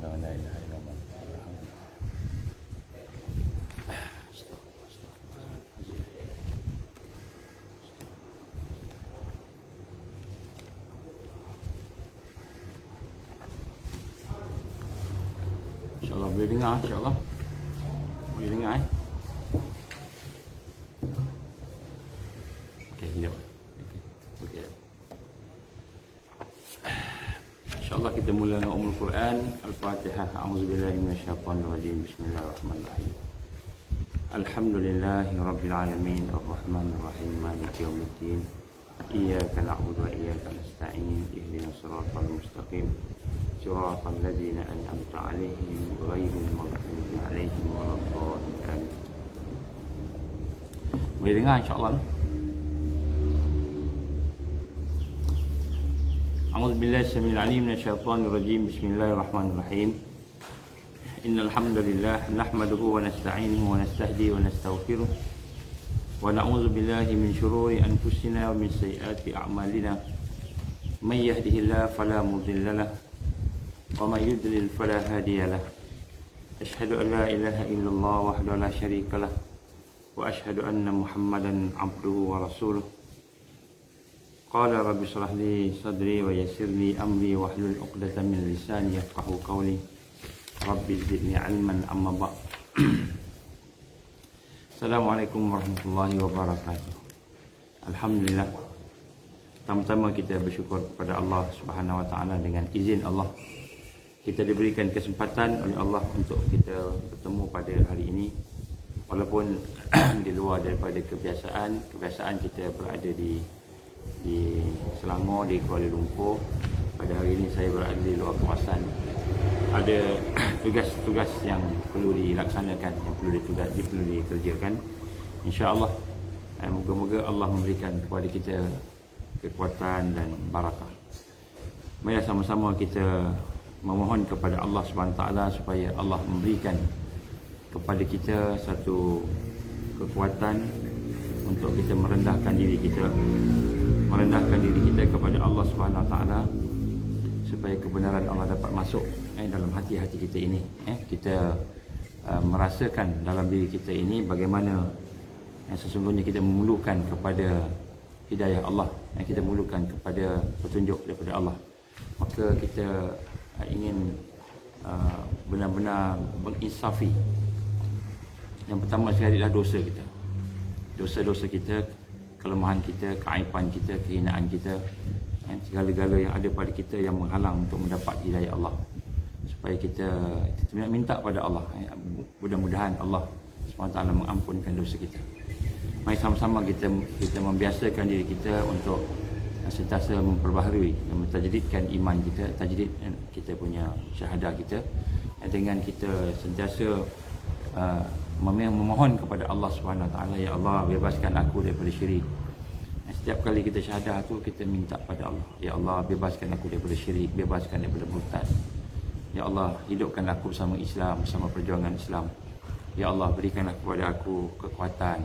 illallah wa la ilaha illallah. InsyaAllah boleh dengar, insyaAllah boleh dengar Okey, sekejap. Okey. InsyaAllah kita mula dengan Ummul Quran. Al-Fatihah. A'udzubillahi minasyaitonirrajim. Bismillahirrahmanirrahim. Alhamdulillahi rabbil alamin, arrahmanir rahim, maliki yaumiddin. Iyyaka na'budu wa iyyaka nasta'in. Ihdinas siratal mustaqim. Siratal ladzina an'amta 'alaihim ghairil maghdubi 'alaihim waladdallin. Boleh dengar insya-Allah. أعوذ بالله السميع العليم من الشيطان الرجيم. بسم الله الرحمن الرحيم. إن الحمد لله نحمده ونستعينه ونستهديه ونستغفره ونعوذ بالله من شرور أنفسنا ومن سيئات أعمالنا. من يهده الله فلا مضل له ومن يضلل فلا هادي له. أشهد أن لا إله إلا الله وحده لا شريك له وأشهد أن محمدا عبده ورسوله. قال رب اشرح لي صدري ويسر لي أمري واحلل عقدة من لساني يفقهوا قولي. رب زدني علما أما بعد. Assalamualaikum warahmatullahi wabarakatuh. Alhamdulillah. Pertama-tama kita bersyukur kepada Allah Subhanahu wa taala. Dengan izin Allah kita diberikan kesempatan oleh Allah untuk kita bertemu pada hari ini, walaupun di luar daripada kebiasaan kita berada di Selangor, di Kuala Lumpur. Pada hari ini saya berada di luar kawasan. Ada tugas-tugas yang perlu dilaksanakan, yang perlu dikerjakan. InsyaAllah, moga-moga Allah memberikan kepada kita kekuatan dan barakah. Mari sama-sama kita memohon kepada Allah SWT supaya Allah memberikan kepada kita satu kekuatan untuk kita merendahkan diri kita kepada Allah Subhanahu Wa Taala, supaya kebenaran Allah dapat masuk dalam hati-hati kita ini. Kita merasakan dalam diri kita ini bagaimana sesungguhnya kita memerlukan kepada hidayah Allah, kita memerlukan kepada petunjuk daripada Allah. Maka kita ingin benar-benar menginsafi. Yang pertama sekali adalah dosa kita. Dosa-dosa kita, kelemahan kita, keaiban kita, kehinaan kita, segala-gala yang ada pada kita yang menghalang untuk mendapat hidayah Allah. Supaya kita minta pada Allah, mudah-mudahan Allah SWT mengampunkan dosa kita. Mari sama-sama kita membiasakan diri kita untuk sentiasa memperbaharui dan mentajridkan iman kita, tajdid kita punya syahadah kita, dengan kita sentiasa memohon kepada Allah Subhanahu Wa Taala, ya Allah, bebaskan aku daripada syirik. Setiap kali kita syahadah tu, kita minta pada Allah, ya Allah, bebaskan aku daripada syirik, bebaskan daripada murtad. Ya Allah, hidupkan aku bersama Islam, bersama perjuangan Islam. Ya Allah, berikanlah kepada aku kekuatan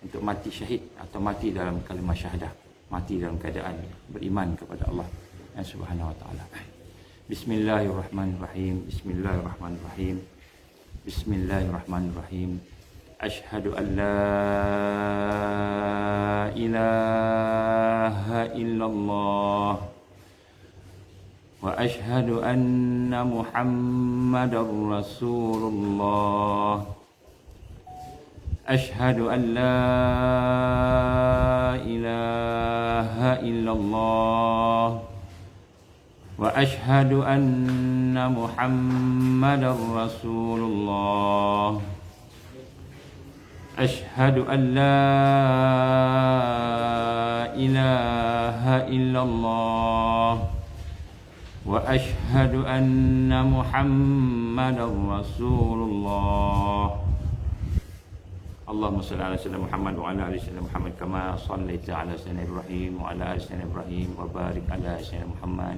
untuk mati syahid atau mati dalam kalimah syahadah, mati dalam keadaan beriman kepada Allah Subhanahu Wa Taala. Bismillahirrahmanirrahim. Bismillahirrahmanirrahim. Bismillahirrahmanirrahim. Asyhadu an la ilaha illallah wa asyhadu anna Muhammadar Rasulullah. Asyhadu an la ilaha illallah wa asyhadu anna Muhammadar Rasulullah. Asyhadu an la ilaha illallah wa asyhadu anna Muhammadar Rasulullah. Allahumma salli ala sayyidina Muhammad wa ala ali sayyidina Muhammad kama shallaita ala sayyidina Ibrahim wa ala ali sayyidina Ibrahim wa barik ala sayyidina Muhammad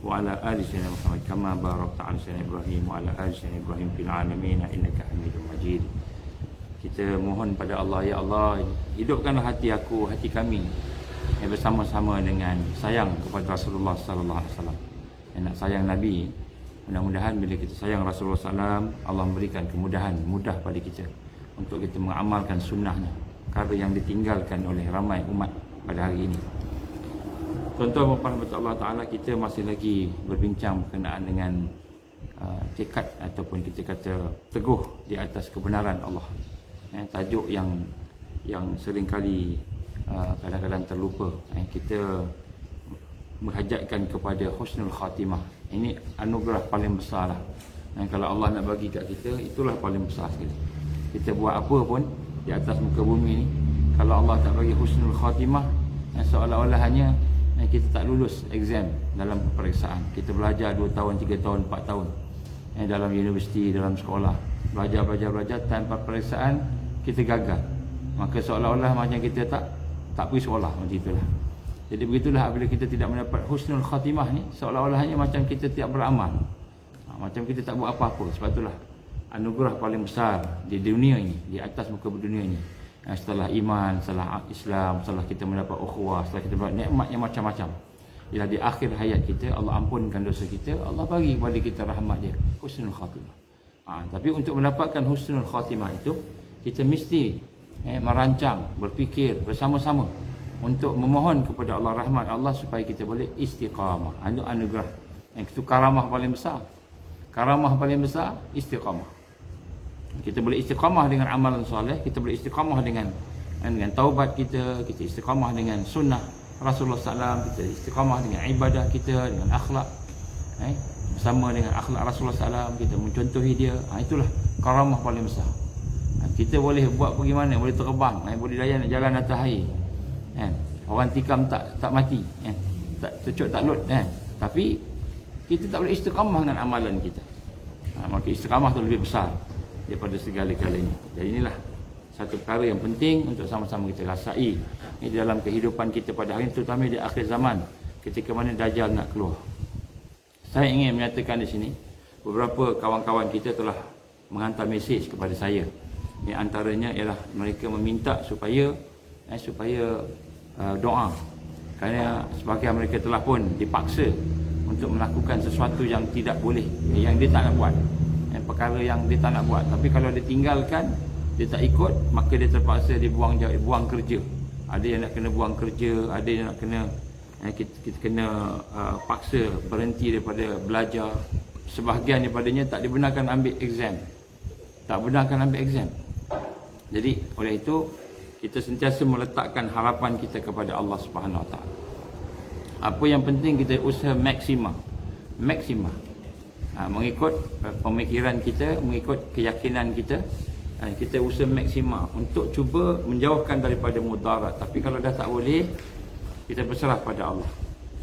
wa ala ali sayyidina Muhammad kama barakta ala sayyidina Ibrahim wa ala ali sayyidina Ibrahim fil alamin innaka Hamidum Majid. Kita mohon pada Allah, ya Allah, hidupkanlah hati aku, hati kami yang bersama-sama dengan sayang kepada Rasulullah sallallahu alaihi wasallam. Nak sayang Nabi, Mudah-mudahan bila kita sayang Rasulullah SAW, Allah memberikan kemudahan, mudah pada kita untuk kita mengamalkan sunnahnya, perkara yang ditinggalkan oleh ramai umat pada hari ini. Tuan-tuan dan puan Allah Ta'ala, kita masih lagi berbincang berkenaan dengan tekad ataupun kita kata teguh di atas kebenaran Allah. Tajuk yang seringkali kadang-kadang terlupa. Kita menghajatkan kepada husnul khatimah. Ini anugerah paling besar lah. Dan kalau Allah nak bagi kat kita, itulah paling besar sekali. Kita buat apa pun di atas muka bumi ni, kalau Allah tak bagi husnul khatimah, seolah-olah hanya kita tak lulus exam dalam peperiksaan. Kita belajar 2 tahun, 3 tahun, 4 tahun dalam universiti, dalam sekolah, belajar tanpa peperiksaan kita gagal. Maka seolah-olah macam kita tak pergi sekolah, macam itulah. Jadi begitulah bila kita tidak mendapat husnul khatimah ni, seolah-olah hanya macam kita tidak beramal, macam kita tak buat apa-apa. Sebab itulah anugerah paling besar di dunia ini, di atas muka dunia ini, setelah iman, setelah Islam, setelah kita mendapat ukhuwah, setelah kita mendapat nikmat yang macam-macam, ialah di akhir hayat kita Allah ampunkan dosa kita, Allah bagi kepada kita rahmat dia, husnul khatimah. Tapi untuk mendapatkan husnul khatimah itu, kita mesti merancang, berfikir bersama-sama untuk memohon kepada Allah rahmat Allah supaya kita boleh istiqamah. Itu anugerah. Yang itu karamah paling besar. Karamah paling besar istiqamah. Kita boleh istiqamah dengan amalan soleh, kita boleh istiqamah dengan taubat kita istiqamah dengan sunnah Rasulullah SAW, kita istiqamah dengan ibadah kita, dengan akhlak, bersama dengan akhlak Rasulullah SAW, kita mencontohi dia. Itulah karamah paling besar. Kita boleh buat pergi mana, boleh terbang, boleh layan jalan atas air, orang tikam tak mati, tak tercuk tak lut, tapi kita tak boleh istiqamah dengan amalan kita. Maka istiqamah tu lebih besar daripada segala-galanya. Jadi inilah satu perkara yang penting untuk sama-sama kita rasai di dalam kehidupan kita pada hari ini, terutama di akhir zaman ketika mana Dajjal nak keluar. Saya ingin menyatakan di sini, beberapa kawan-kawan kita telah menghantar mesej kepada saya. Di antaranya ialah mereka meminta supaya doa, kerana sebahagian mereka telah pun dipaksa untuk melakukan sesuatu yang tidak boleh, yang dia tak nak buat, perkara yang dia tak nak buat. Tapi kalau dia tinggalkan, dia tak ikut, maka dia terpaksa buang kerja. Ada yang nak kena buang kerja, ada yang nak kena kita kena paksa berhenti daripada belajar. Sebahagian daripadanya tak dibenarkan ambil exam. Jadi oleh itu kita sentiasa meletakkan harapan kita kepada Allah Subhanahu Wa Taala. Apa yang penting kita usaha maksima, mengikut pemikiran kita, mengikut keyakinan kita, kita usaha maksima untuk cuba menjauhkan daripada mudarat. Tapi kalau dah tak boleh, kita berserah pada Allah.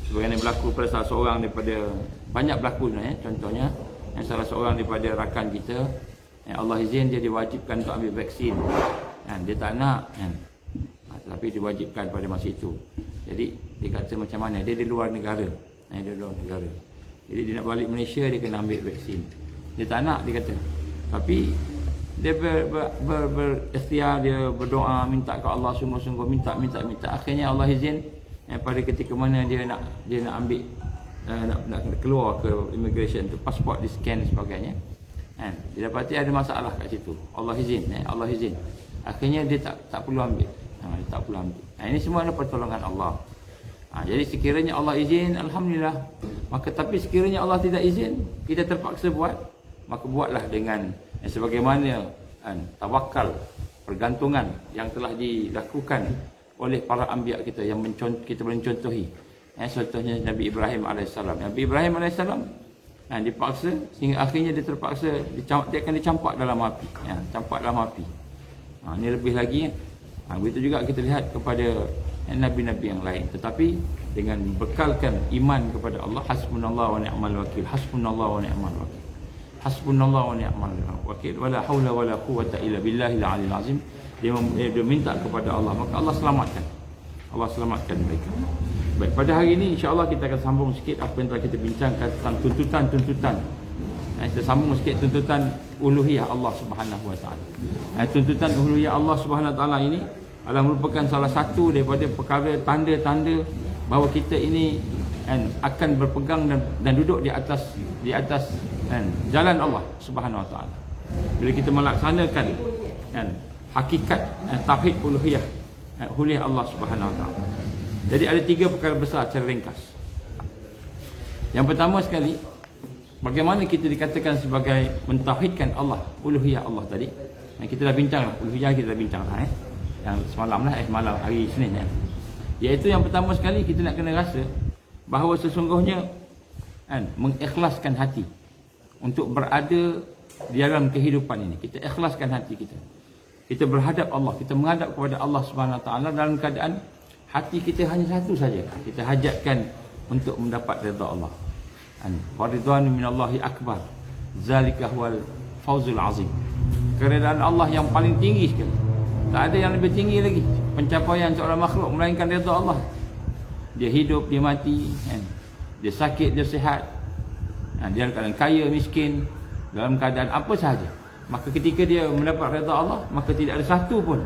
Sebagaimana berlaku pada salah seorang daripada, banyak berlaku contohnya, salah seorang daripada rakan kita, Allah izin dia diwajibkan untuk ambil vaksin, dia tak nak, tapi diwajibkan pada masa itu. Jadi dia kata macam mana, dia di luar negara, jadi dia nak balik Malaysia, dia kena ambil vaksin. Dia tak nak, dia kata, tapi dia berikhtiar, dia berdoa, minta ke Allah sungguh-sungguh, minta. Akhirnya Allah izin pada ketika mana dia nak ambil, nak keluar ke immigration tu, pasport di scan dan sebagainya, dia dapati ada masalah kat situ. Allah izin. Akhirnya dia tak perlu ambil. Ini semua adalah pertolongan Allah. Jadi sekiranya Allah izin, alhamdulillah. Maka tapi sekiranya Allah tidak izin, kita terpaksa buat, maka buatlah dengan sebagaimana tawakal, pergantungan yang telah dilakukan oleh para anbiya kita yang kita boleh contohi. Contohnya Nabi Ibrahim AS. Nabi Ibrahim AS dipaksa sehingga akhirnya dia terpaksa dia akan dicampak dalam api. Ini lebih lagi. Begitu juga kita lihat kepada nabi-nabi yang lain. Tetapi dengan bekalkan iman kepada Allah, hasbunallahu wa ni'mal wakil, hasbunallahu wa ni'mal wakil, hasbunallahu wa ni'mal wakil, wala haula wala quwwata illa billahil aliyil azim. Dia minta kepada Allah, maka Allah selamatkan mereka. Baik, pada hari ini insya-Allah kita akan sambung sikit apa yang telah kita bincangkan tentang tuntutan. Kita sambung sikit tuntutan uluhiyah Allah Subhanahu Wa Taala. Tuntutan uluhiyah Allah Subhanahu Wa Taala ini adalah merupakan salah satu daripada perkara tanda-tanda bahawa kita ini akan berpegang dan duduk di atas kan, jalan Allah Subhanahu Wa Taala. Bila kita melaksanakan kan, hakikat tauhid uluhiyah, uluhiyah Allah Subhanahu Wa Taala. Jadi ada 3 perkara besar secara ringkas. Yang pertama sekali, bagaimana kita dikatakan sebagai mentauhidkan Allah, uluhiyah Allah tadi. Yang kita dah bincang lah, uluhiyah kita dah bincang lah yang semalam lah, malam hari Isnin Iaitu yang pertama sekali kita nak kena rasa bahawa sesungguhnya kan, mengikhlaskan hati untuk berada di dalam kehidupan ini. Kita ikhlaskan hati kita. Kita berhadap Allah, kita menghadap kepada Allah Subhanahu Wa Taala dalam keadaan hati kita hanya satu saja. Kita hajatkan untuk mendapat redha Allah. Wa ridwanu minallahi akbar. Zalika huwal fawzul azim. Keredaan Allah yang paling tinggi sekali. Tak ada yang lebih tinggi lagi pencapaian seorang makhluk melainkan redha Allah. Dia hidup, dia mati, kan? Dia sakit, dia sihat, dia dalam keadaan kaya, miskin, dalam keadaan apa sahaja. Maka ketika dia mendapat redha Allah, maka tidak ada satu pun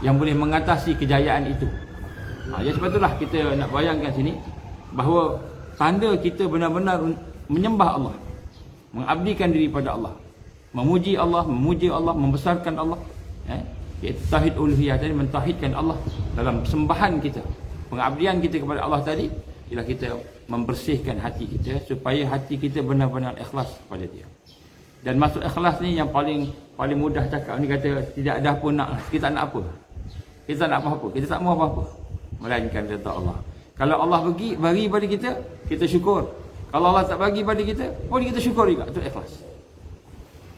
yang boleh mengatasi kejayaan itu. Jadi sebab itulah kita nak bayangkan sini bahawa tanda kita benar-benar menyembah Allah, mengabdikan diri pada Allah, memuji Allah, memuji Allah, membesarkan Allah, iaitu tauhid uluhiyah tadi, mentauhidkan Allah dalam sembahan kita, pengabdian kita kepada Allah tadi, ialah kita membersihkan hati kita supaya hati kita benar-benar ikhlas kepada Dia. Dan masuk ikhlas ni yang paling mudah cakap ni, kata tidak ada apa nak, kita nak apa? Kita nak apa-apa, kita tak mau apa-apa melainkan redha Allah. Kalau Allah bagi pada kita, kita syukur. Kalau Allah tak bagi pada kita, pun kita syukur juga. Itu ikhlas.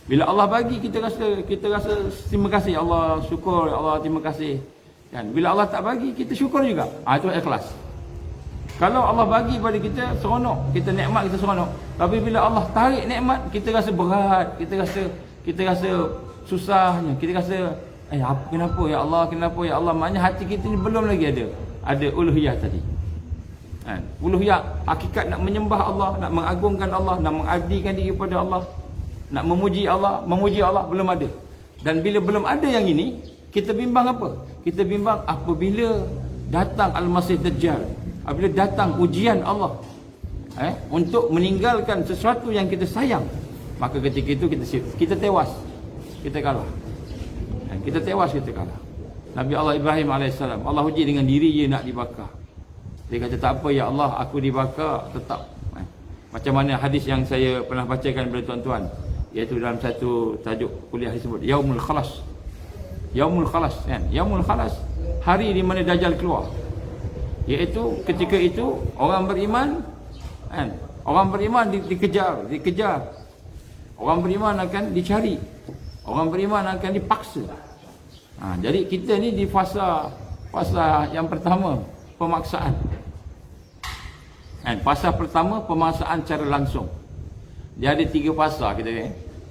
Bila Allah bagi, kita rasa terima kasih Allah, syukur Allah, terima kasih. Kan? Bila Allah tak bagi, kita syukur juga. Itu ikhlas. Kalau Allah bagi pada kita, seronok, kita nikmat, kita seronok. Tapi bila Allah tarik nikmat, kita rasa berat, kita rasa susahnya, kita rasa kenapa ya Allah, kenapa ya Allah. Maknanya hati kita ni belum lagi ada uluhiyah tadi. Uluhiyah, hakikat nak menyembah Allah, nak mengagungkan Allah, nak mengabdikan diri kepada Allah, nak memuji Allah belum ada. Dan bila belum ada yang ini, kita bimbang apa? Kita bimbang apabila datang Al-Masih Dajjal, apabila datang ujian Allah untuk meninggalkan sesuatu yang kita sayang, maka ketika itu kita tewas, kita kalah. Kita tewas, kita kalah. Nabi Allah Ibrahim AS, Allah uji dengan diri dia nak dibakar. Dia kata tak apa ya Allah, aku dibakar tetap. Macam mana hadis yang saya pernah bacakan kepada tuan-tuan, iaitu dalam satu tajuk kuliah disebut Yaumul Khalas. Yaumul Khalas, kan? Yaumul Khalas, hari di mana Dajjal keluar. Iaitu ketika itu orang beriman, kan? Orang beriman dikejar. Orang beriman akan dicari. Orang beriman akan dipaksa. Jadi kita ni di fasa yang pertama, pemaksaan. Fasa pertama, pemaksaan secara langsung. Dia ada 3 fasa kita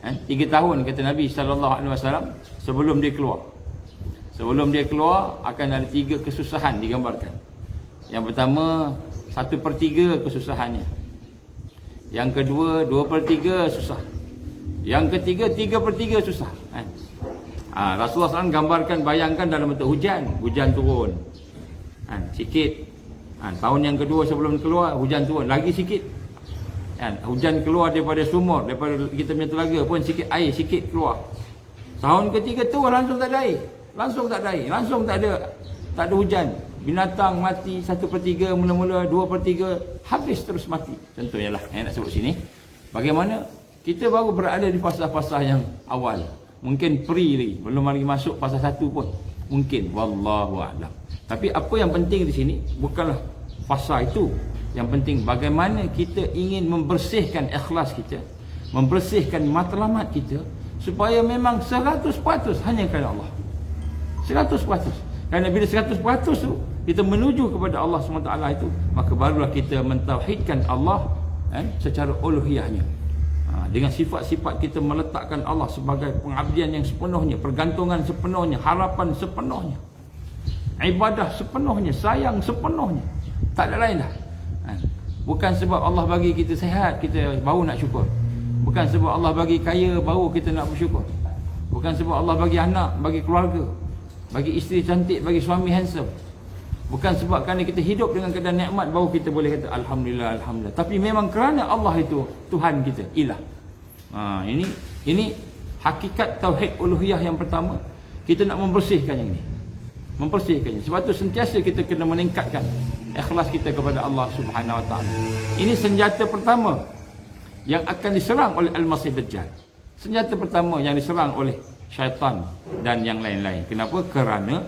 3 tahun kata Nabi SAW sebelum dia keluar. Sebelum dia keluar akan ada 3 kesusahan digambarkan. Yang pertama 1/3 kesusahannya. Yang kedua 2/3 susah. Yang ketiga 3/3 susah. Rasulullah SAW gambarkan, bayangkan dalam bentuk hujan turun. Sikit. Tahun yang kedua sebelum keluar hujan turun lagi sikit. Hujan keluar daripada sumur, daripada kita punya telaga pun sikit air sikit keluar. Tahun ketiga tu langsung tak ada air. Langsung tak ada hujan. Binatang mati 1/3 mula-mula, 2/3 habis terus mati. Contohnya lah nak sebut sini. Bagaimana kita baru berada di fasa-fasa yang awal. Mungkin lagi, belum lagi masuk fasa 1 pun. Mungkin, wallahu a'lam. Tapi apa yang penting di sini bukanlah fasa itu. Yang penting bagaimana kita ingin membersihkan ikhlas kita, membersihkan matlamat kita, supaya memang 100% hanya kerana Allah. 100%. Kerana bila 100% tu kita menuju kepada Allah SWT itu, maka barulah kita mentauhidkan Allah secara uluhiyahnya. Dengan sifat-sifat kita meletakkan Allah sebagai pengabdian yang sepenuhnya, pergantungan sepenuhnya, harapan sepenuhnya, ibadah sepenuhnya, sayang sepenuhnya. Tak ada lain dah. Bukan sebab Allah bagi kita sihat, kita baru nak syukur. Bukan sebab Allah bagi kaya, baru kita nak bersyukur. Bukan sebab Allah bagi anak, bagi keluarga, bagi isteri cantik, bagi suami handsome. Bukan sebab kerana kita hidup dengan keadaan nikmat, baru kita boleh kata Alhamdulillah, Alhamdulillah. Tapi memang kerana Allah itu Tuhan kita, ilah. Ini hakikat tauhid uluhiyah yang pertama. Kita nak membersihkan yang ini. Membersihkannya. Sebab tu sentiasa kita kena meningkatkan ikhlas kita kepada Allah Subhanahu Wa Taala. Ini senjata pertama yang akan diserang oleh Al-Masih Dajjal. Senjata pertama yang diserang oleh syaitan dan yang lain-lain. Kenapa? Kerana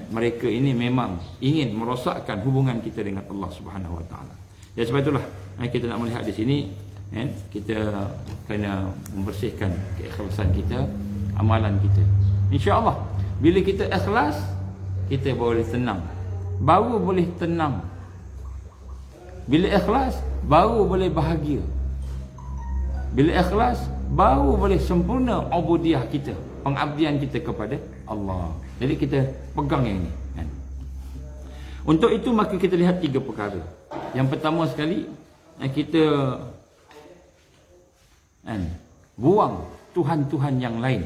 mereka ini memang ingin merosakkan hubungan kita dengan Allah Subhanahu Wa Taala. Ya, sebab itulah kita nak melihat di sini, kita kena membersihkan keikhlasan kita, amalan kita. Insya-Allah bila kita ikhlas, kita boleh tenang. Baru boleh tenang. Bila ikhlas, baru boleh bahagia. Bila ikhlas, baru boleh sempurna ubudiyah kita, pengabdian kita kepada Allah. Jadi kita pegang yang ini. Untuk itu maka kita lihat 3 perkara. Yang pertama sekali, kita buang Tuhan-Tuhan yang lain.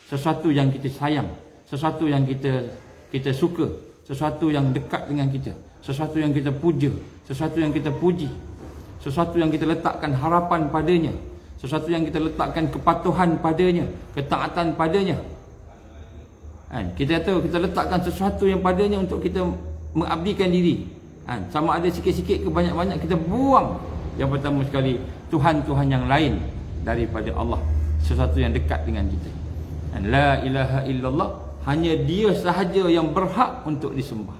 Sesuatu yang kita sayang, sesuatu yang kita suka, sesuatu yang dekat dengan kita, sesuatu yang kita puja, sesuatu yang kita puji, sesuatu yang kita letakkan harapan padanya, sesuatu yang kita letakkan kepatuhan padanya, ketaatan padanya. Kita kata kita letakkan sesuatu yang padanya untuk kita mengabdikan diri. Sama ada sikit-sikit ke banyak-banyak, kita buang. Yang pertama sekali, Tuhan-Tuhan yang lain daripada Allah, sesuatu yang dekat dengan kita. La ilaha illallah, hanya dia sahaja yang berhak untuk disembah.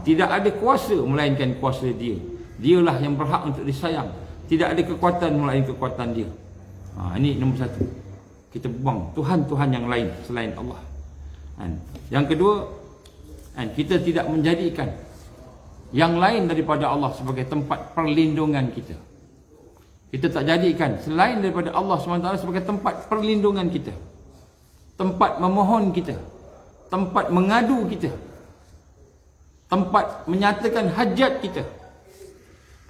Tidak ada kuasa melainkan kuasa dia. Dialah yang berhak untuk disayang. Tidak ada kekuatan melainkan kekuatan dia. Ini nombor 1. Kita buang Tuhan-Tuhan yang lain selain Allah. Yang kedua, kita tidak menjadikan yang lain daripada Allah sebagai tempat perlindungan kita. Kita tak jadikan selain daripada Allah SWT sebagai tempat perlindungan kita, tempat memohon kita, tempat mengadu kita, tempat menyatakan hajat kita,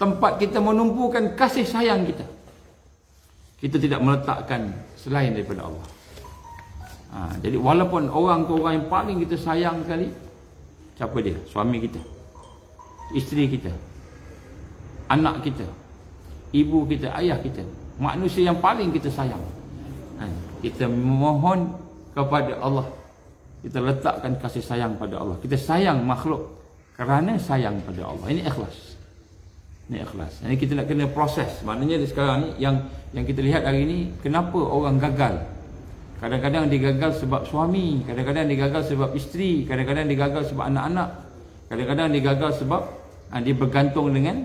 tempat kita menumpukan kasih sayang kita. Kita tidak meletakkan selain daripada Allah. Jadi walaupun orang tu orang yang paling kita sayang sekali, siapa dia? Suami kita, isteri kita, anak kita, ibu kita, ayah kita, manusia yang paling kita sayang. Kita memohon kepada Allah, kita letakkan kasih sayang pada Allah. Kita sayang makhluk kerana sayang pada Allah. Ini ikhlas. Ini ikhlas. Ini kita nak kena proses. Maknanya sekarang ni yang kita lihat hari ini, kenapa orang gagal? Kadang-kadang dia gagal sebab suami, kadang-kadang dia gagal sebab isteri, kadang-kadang dia gagal sebab anak-anak, kadang-kadang dia gagal sebab dia bergantung dengan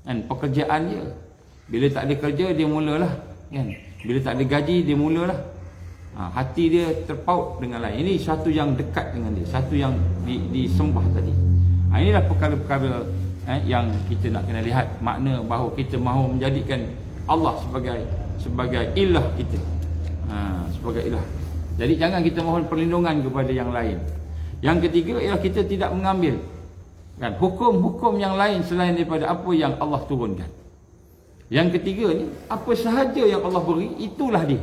pekerjaan dia. Bila tak ada kerja, dia mulalah, kan? Bila tak ada gaji, dia mulalah. Hati dia terpaut dengan lain. Ini satu yang dekat dengan dia, satu yang disembah tadi. Inilah perkara-perkara yang kita nak kena lihat, makna bahawa kita mahu menjadikan Allah sebagai ilah kita, sebagai ilah. Jadi jangan kita mohon perlindungan kepada yang lain. Yang ketiga ialah kita tidak mengambil hukum-hukum yang lain selain daripada apa yang Allah turunkan. Yang ketiga ni, apa sahaja yang Allah beri, itulah dia.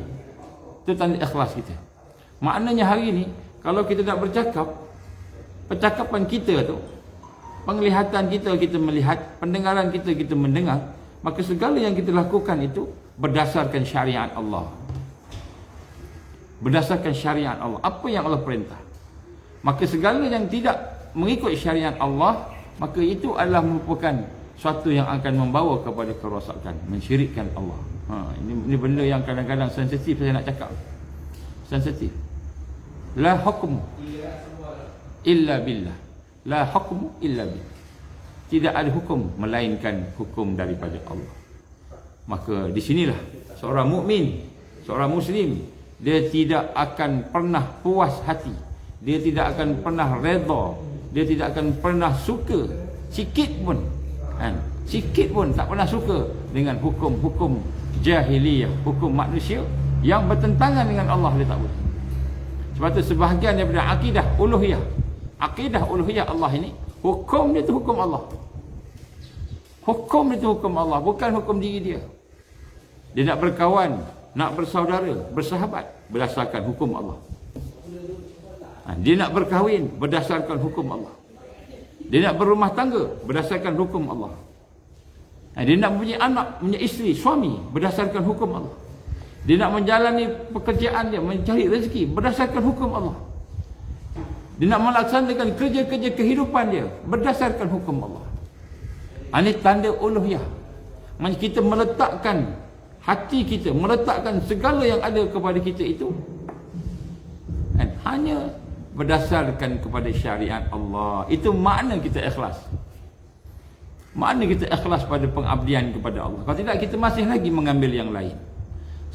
Itu tanda ikhlas kita. Maknanya hari ni, kalau kita nak bercakap, percakapan kita tu, penglihatan kita melihat, pendengaran kita mendengar, maka segala yang kita lakukan itu berdasarkan syariat Allah. Berdasarkan syariat Allah. Apa yang Allah perintah. Maka segala yang tidak mengikut syariat Allah, maka itu adalah merupakan suatu yang akan membawa kepada kerosakan, mensyirikkan Allah. Ini benda yang kadang-kadang sensitif saya nak cakap. Sensitif. La hukmu illa billah. La hukmu illa billah. Tidak ada hukum melainkan hukum daripada Allah. Maka di sinilah seorang mukmin, seorang muslim, dia tidak akan pernah puas hati, dia tidak akan pernah redha, dia tidak akan pernah suka sikit pun, sikit pun tak pernah suka dengan hukum-hukum jahiliyah, hukum manusia yang bertentangan dengan Allah. Dia tak boleh. Sebab tu sebahagian daripada akidah uluhiyah, akidah uluhiyah Allah ini, hukum dia tu hukum Allah. Hukum dia tu hukum Allah, bukan hukum diri dia. Dia nak berkawan, nak bersaudara, bersahabat berdasarkan hukum Allah. Dia nak berkahwin berdasarkan hukum Allah. Dia nak berumah tangga berdasarkan hukum Allah. Dia nak punya anak, punya isteri, suami berdasarkan hukum Allah. Dia nak menjalani pekerjaan dia, mencari rezeki berdasarkan hukum Allah. Dia nak melaksanakan kerja-kerja kehidupan dia berdasarkan hukum Allah. Ini tanda uluhiyah. Maksudnya kita meletakkan hati kita, meletakkan segala yang ada kepada kita itu hanya berdasarkan kepada syariat Allah. Itu makna kita ikhlas. Makna kita ikhlas pada pengabdian kepada Allah. Kalau tidak, kita masih lagi mengambil yang lain.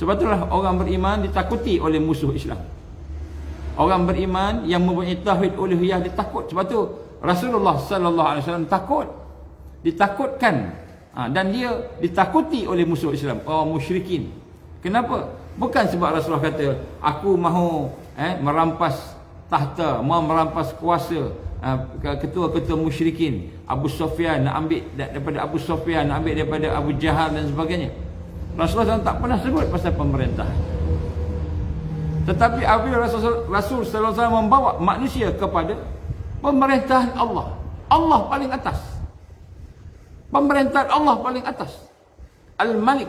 Sebab itulah orang beriman ditakuti oleh musuh Islam. Orang beriman yang mempunyai tauhid uluhiyah ditakut. Sebab tu Rasulullah sallallahu alaihi wasallam takut. Ditakutkan. Dan dia ditakuti oleh musuh Islam, orang musyrikin. Kenapa? Bukan sebab Rasulullah kata, aku mahu merampas tahta, mahu merampas kuasa ketua-ketua musyrikin. Abu Sufyan nak ambil daripada Abu Sufyan, nak ambil daripada Abu Jahal dan sebagainya. Rasulullah SAW tak pernah sebut pasal pemerintah. Tetapi apabila Rasul SAW membawa manusia kepada pemerintahan Allah, Allah paling atas. Pemerintahan Allah paling atas. Al-Malik.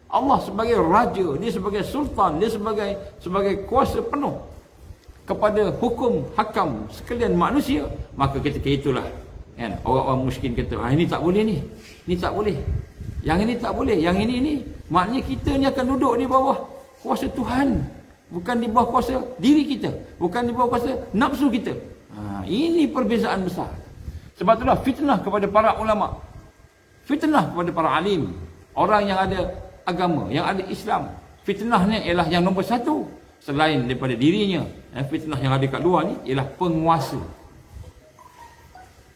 Allah sebagai raja, dia sebagai sultan, dia sebagai kuasa penuh kepada hukum hakam sekalian manusia. Maka ketika itulah kan, orang-orang musyrikin kata, ini tak boleh ni. Ni tak boleh. Yang ini tak boleh. Yang ini. Maknanya kita ni akan duduk di bawah kuasa Tuhan. Bukan di bawah kuasa diri kita. Bukan di bawah kuasa nafsu kita. Ini perbezaan besar. Sebab itulah fitnah kepada para ulama. Fitnah kepada para alim. Orang yang ada agama, yang ada Islam. Fitnahnya ialah yang nombor satu. Selain daripada dirinya. Fitnah yang ada kat luar ni ialah penguasa.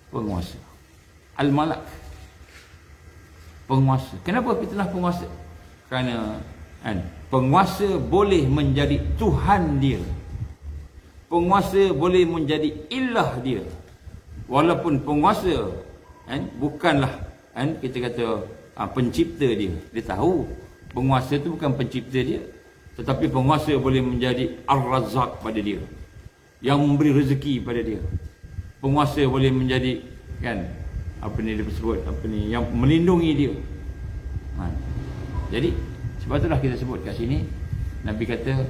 Penguasa. Al-Malak. Penguasa. Kenapa fitnah penguasa? Kerana penguasa boleh menjadi Tuhan dia. Penguasa boleh menjadi ilah dia. Walaupun penguasa bukanlah kita kata pencipta dia. Dia tahu penguasa tu bukan pencipta dia. Tetapi penguasa boleh menjadi Ar-Razzaq pada dia, yang memberi rezeki pada dia. Penguasa boleh menjadi yang melindungi dia. Jadi sebab itulah kita sebut kat sini, Nabi kata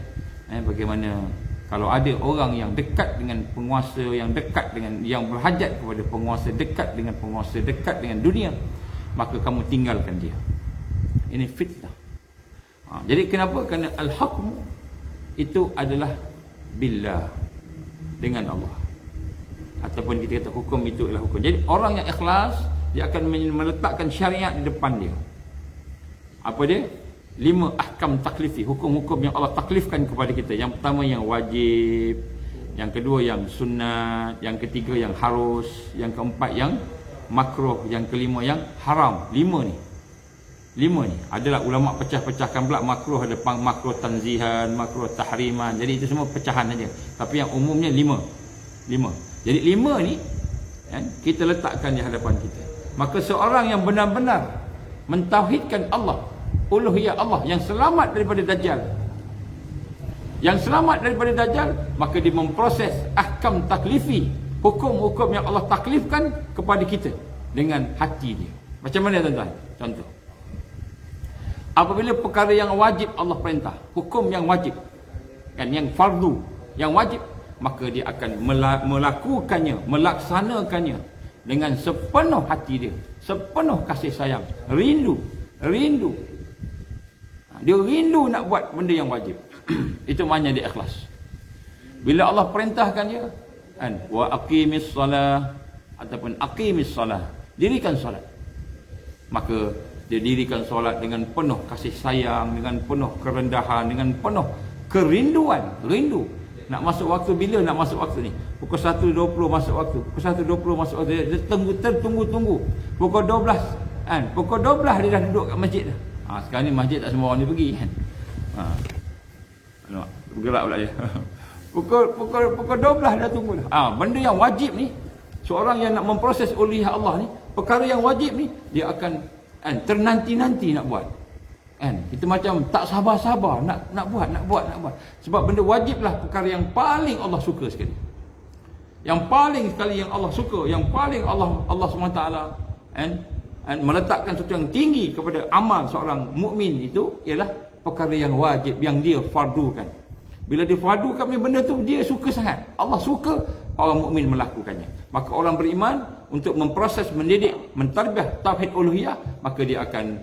bagaimana kalau ada orang yang dekat dengan penguasa, yang dekat dengan, yang berhajat kepada penguasa, dekat dengan penguasa, dekat dengan dunia, maka kamu tinggalkan dia. Ini fitnah. Jadi kenapa? Kerana al-hukm itu adalah billah, dengan Allah. Ataupun kita kata hukum itu adalah hukum. Jadi orang yang ikhlas, dia akan meletakkan syariat di depan dia. Apa dia? 5 ahkam taklifi, hukum-hukum yang Allah taklifkan kepada kita. Yang pertama yang wajib, yang kedua yang sunat, yang ketiga yang harus, yang keempat yang makruh, yang kelima yang haram. 5 ni adalah ulama pecah-pecahkan pula. Makruh ada makruh tanzihan, makruh tahriman. Jadi itu semua pecahan saja. Tapi yang umumnya 5. Jadi 5 ni kita letakkan di hadapan kita. Maka seorang yang benar-benar mentauhidkan Allah, uluhiyah Allah, yang selamat daripada Dajjal, maka dia memproses ahkam taklifi, hukum-hukum yang Allah taklifkan kepada kita dengan hati dia. Macam mana tuan-tuan? Contoh, apabila perkara yang wajib Allah perintah, hukum yang wajib, yang fardu, yang wajib, maka dia akan melakukannya, melaksanakannya dengan sepenuh hati dia, sepenuh kasih sayang, rindu. Dia rindu nak buat benda yang wajib. Itu maknanya dia ikhlas. Bila Allah perintahkan dia, wa aqimis salah, ataupun aqimis salah, dirikan solat, maka dia dirikan solat dengan penuh kasih sayang, dengan penuh kerendahan, dengan penuh kerinduan. Rindu nak masuk waktu. Bila nak masuk waktu ni? Pukul 1.20 masuk waktu. Pukul 1.20 masuk waktu. Dia tertunggu-tunggu. Pukul 12 pukul 12 dia dah duduk kat masjid dah. Sekarang ni masjid tak semua orang dia pergi kan. Bergerak pula dia. Pukul 12 dah tunggu dah. Benda yang wajib ni, seorang yang nak memproses uluhiyah Allah ni, perkara yang wajib ni, dia akan ternanti-nanti nak buat. Kita macam tak sabar-sabar nak buat. Sebab benda wajiblah perkara yang paling Allah suka sekali. Yang paling sekali yang Allah suka, yang paling Allah SWT meletakkan sesuatu yang tinggi kepada amal seorang mukmin itu ialah perkara yang wajib, yang dia fardukan. Bila dia fardukan benda tu, dia suka sangat. Allah suka orang mukmin melakukannya. Maka orang beriman untuk memproses, mendidik, mentarbiyah tauhid uluhiyah, maka dia akan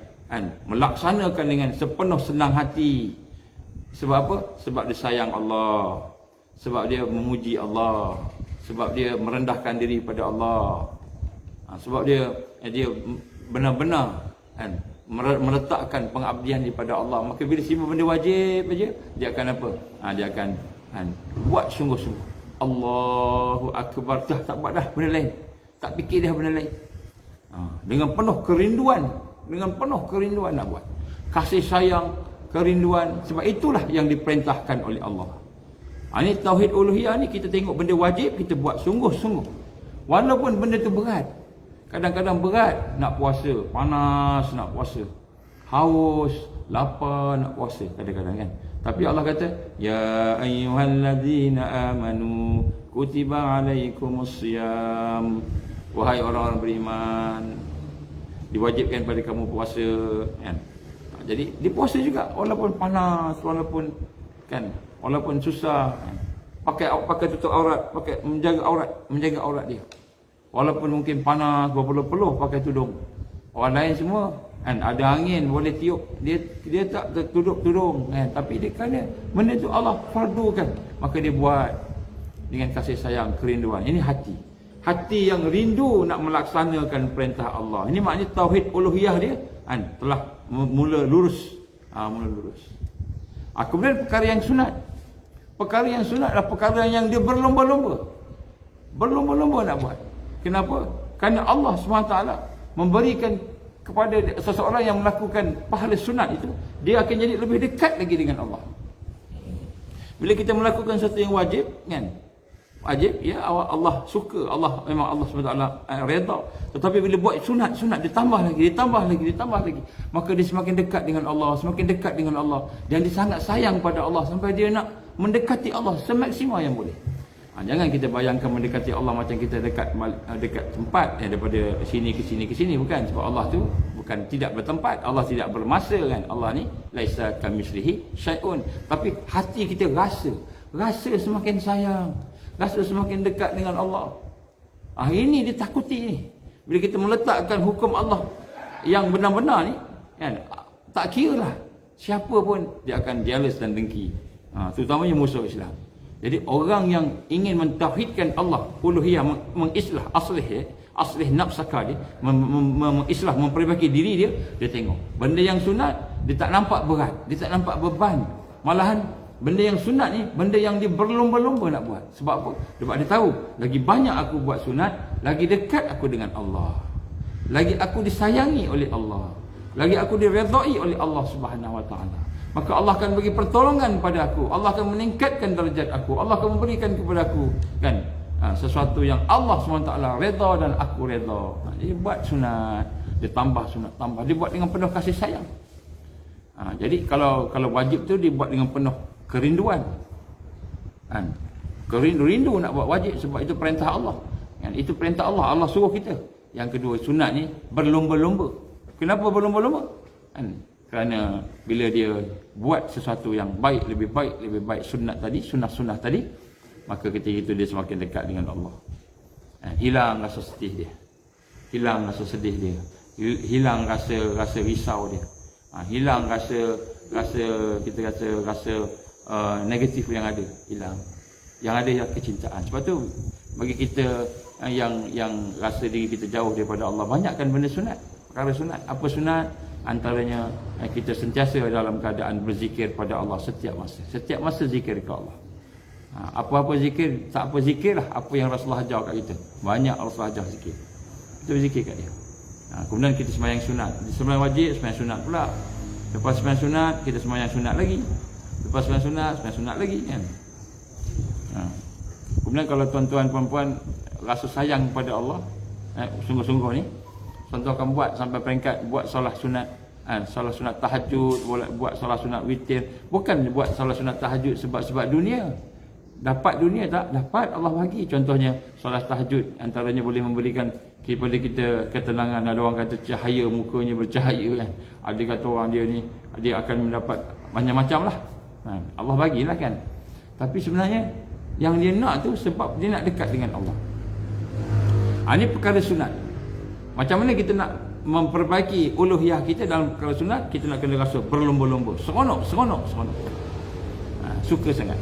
melaksanakan dengan sepenuh senang hati. Sebab apa? Sebab dia sayang Allah, sebab dia memuji Allah, sebab dia merendahkan diri pada Allah, sebab dia benar-benar meletakkan pengabdian daripada Allah. Maka bila siapa benda wajib aja, dia akan apa? Dia akan buat sungguh-sungguh. Allahu Akbar, tak buat dah benda lain, tak fikir dah benda lain. Dengan penuh kerinduan nak buat. Kasih sayang, kerinduan. Sebab itulah yang diperintahkan oleh Allah. Ini tauhid uluhiyah ni, kita tengok benda wajib, kita buat sungguh-sungguh. Walaupun benda tu berat. Kadang-kadang berat nak puasa, panas nak puasa, haus, lapar nak puasa kadang-kadang kan. Tapi Allah kata, ya ayyuhalladzina amanu kutiba alaikumusiyam. Wahai orang-orang beriman, diwajibkan pada kamu puasa kan. Jadi dia puasa juga walaupun panas, walaupun susah kan. Pakai tutup aurat, pakai menjaga aurat dia. Walaupun mungkin panas berpeluh-peluh pakai tudung. Orang lain semua ada angin boleh tiup, dia tak tutup tudung kan. Tapi dia kerana benda tu Allah fardukan, maka dia buat dengan kasih sayang, kerinduan. Ini hati yang rindu nak melaksanakan perintah Allah. Ini maknanya tauhid uluhiyah dia telah mula lurus. Kemudian perkara yang sunat. Perkara yang sunat adalah perkara yang dia berlomba-lomba nak buat. Kenapa? Kerana Allah SWT memberikan kepada seseorang yang melakukan pahala sunat itu, dia akan jadi lebih dekat lagi dengan Allah. Bila kita melakukan sesuatu yang wajib kan, wajib ya, Allah suka, memang Allah SWT redha. Tetapi bila buat sunat ditambah lagi, maka dia semakin dekat dengan Allah, dan dia sangat sayang pada Allah sampai dia nak mendekati Allah semaksimal yang boleh. Jangan kita bayangkan mendekati Allah macam kita dekat tempat daripada sini ke sini, bukan. Sebab Allah tu bukan tidak bertempat, Allah tidak bermasa kan. Allah ni laisa kamitslihi syai'un. Tapi hati kita rasa semakin sayang, rasa semakin dekat dengan Allah. Ini ditakuti ni. Bila kita meletakkan hukum Allah yang benar-benar ni kan, tak kira lah siapa pun dia akan jealous dan dengki. Terutamanya musuh Islam. Jadi orang yang ingin mentauhidkan Allah uluhiyah, mengislah aslih nafsaka dia, mengislah, memperbaiki diri dia tengok benda yang sunat, dia tak nampak berat, dia tak nampak beban. Malahan benda yang sunat ni benda yang dia berlomba-lomba nak buat. Sebab apa? Sebab dia tahu lagi banyak aku buat sunat, lagi dekat aku dengan Allah, lagi aku disayangi oleh Allah, lagi aku diredai oleh Allah Subhanahu Wa Taala. Maka Allah akan bagi pertolongan pada aku, Allah akan meningkatkan darjat aku, Allah akan memberikan kepada aku kan sesuatu yang Allah SWT redha dan aku redha. Dia buat sunat, dia tambah sunat, dia buat dengan penuh kasih sayang. Jadi kalau wajib tu dibuat dengan penuh kerinduan. Rindu nak buat wajib sebab itu perintah Allah. Itu perintah Allah, Allah suruh kita. Yang kedua, sunat ni berlomba-lomba. Kenapa berlomba-lomba? Kerana bila dia buat sesuatu yang baik, lebih baik sunnah tadi, maka ketika itu dia semakin dekat dengan Allah. Hilang rasa sedih dia, hilang rasa sedih dia, hilang rasa risau dia, hilang rasa negatif yang ada, hilang. Yang ada ialah kecintaan. Sebab tu bagi kita yang rasa diri kita jauh daripada Allah, banyakkan benda sunat, perkara sunat. Apa sunat? Antaranya kita sentiasa dalam keadaan berzikir pada Allah setiap masa zikir ke Allah. Apa-apa zikir, tak apa zikir lah, apa yang Rasulullah ajar kat kita. Banyak Rasulullah ajar zikir, kita berzikir kat dia. Kemudian kita sembahyang sunat, sembahyang wajib, sembahyang sunat pula. Lepas sembahyang sunat, kita sembahyang sunat lagi. Lepas sembahyang sunat lagi kan. Kemudian kalau tuan-tuan puan-puan rasa sayang pada Allah sungguh-sungguh ni, contoh akan buat sampai peringkat buat solat sunat, solat sunat tahajud, buat solat sunat witir. Bukan buat solat sunat tahajud sebab dunia. Dapat dunia tak? Dapat, Allah bagi. Contohnya solat tahajud, antaranya boleh memberikan kepada kita ketenangan. Ada orang kata cahaya, mukanya bercahaya kan. Ada kata orang dia ni, dia akan mendapat macam-macam lah. Allah bagilah kan. Tapi sebenarnya yang dia nak tu sebab dia nak dekat dengan Allah. Ini perkara sunat. Macam mana kita nak memperbaiki uluhiyah kita dalam perkara sunat? Kita nak kena rasa berlomba-lomba, seronok. Suka sangat.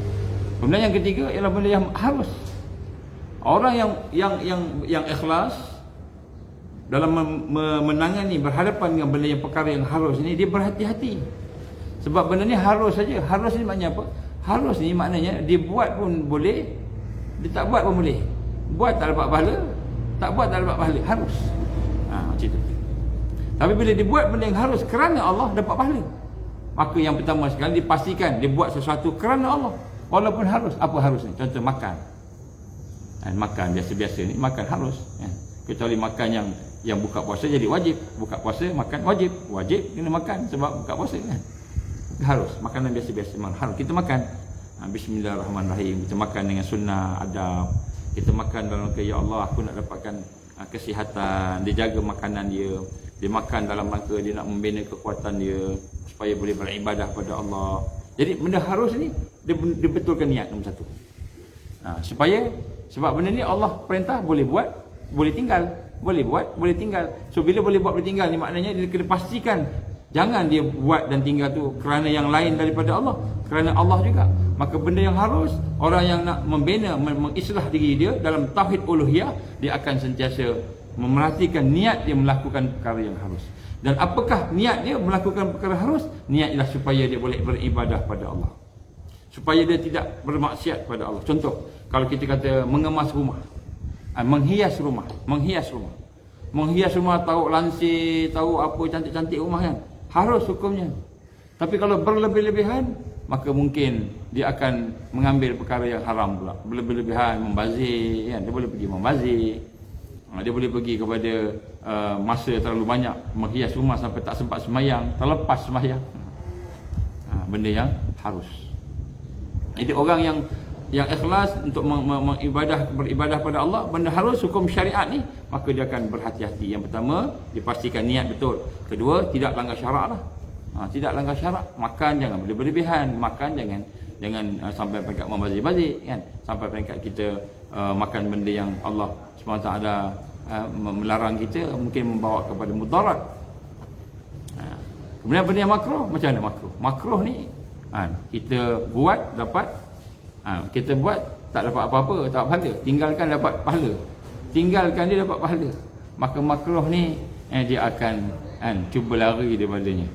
Kemudian yang ketiga ialah benda yang harus. Orang yang ikhlas dalam menangani, berhadapan dengan benda yang perkara yang harus ni, dia berhati-hati. Sebab benda ni harus saja. Harus ni maknanya apa? Harus ni maknanya dia buat pun boleh, dia tak buat pun boleh. Buat tak dapat pahala, tak buat tak dapat pahala. Harus. Macam tu. Tapi bila dia buat benda yang harus kerana Allah, dapat pahala. Maka yang pertama sekali dipastikan dia buat sesuatu kerana Allah. Walaupun harus. Apa harus ni? Contoh makan. Makan biasa-biasa ni makan harus. Kecuali makan yang buka puasa jadi wajib. Buka puasa makan wajib. Wajib kena makan sebab buka puasa kan. Harus. Makanan biasa-biasa memang harus kita makan. Bismillahirrahmanirrahim. Kita makan dengan sunnah, adab. Kita makan dalam ya Allah, aku nak dapatkan kesihatan. Dia jaga makanan dia. Dia makan dalam rangka dia nak membina kekuatan dia supaya boleh beribadah pada Allah. Jadi benda harus ni dia betulkan niat nombor satu. Sebab benda ni Allah perintah boleh buat, boleh tinggal, boleh buat, boleh tinggal. So bila boleh buat, boleh tinggal ni maknanya dia kena pastikan jangan dia buat dan tinggal tu kerana yang lain daripada Allah, kerana Allah juga. Maka benda yang harus, orang yang nak membina, mengislah diri dia dalam tauhid uluhiyah, dia akan sentiasa memerhatikan niat dia melakukan perkara yang harus. Dan apakah niat dia melakukan perkara harus? Niat ialah supaya dia boleh beribadah pada Allah, supaya dia tidak bermaksiat pada Allah. Contoh, kalau kita kata mengemas rumah, menghias rumah, menghias rumah, tahu lansir, tahu apa cantik-cantik rumah kan, harus hukumnya. Tapi kalau berlebih-lebihan, maka mungkin dia akan mengambil perkara yang haram pula. Berlebih-lebihan, membazir kan? Dia boleh pergi membazir, dia boleh pergi kepada masa terlalu banyak menghias rumah sampai tak sempat semayang, terlepas semayang. Benda yang harus. Jadi orang yang ikhlas untuk beribadah pada Allah, benda harus hukum syariat ni, maka dia akan berhati-hati. Yang pertama, dipastikan niat betul. Kedua, tidak langgar syarak lah. Tidak langgar syarak. Makan jangan berlebihan, makan jangan sampai peringkat membazir-bazir kan, sampai peringkat kita makan benda yang Allah SWT melarang kita, mungkin membawa kepada mudarat. Kemudian benda yang makruh, macam mana makruh? Makruh ni kita buat dapat, kita buat tak dapat apa-apa, tak pahala. Tinggalkan dapat pahala. Tinggalkan dia dapat pahala. Maka makruh ni dia akan cuba lari daripadanya.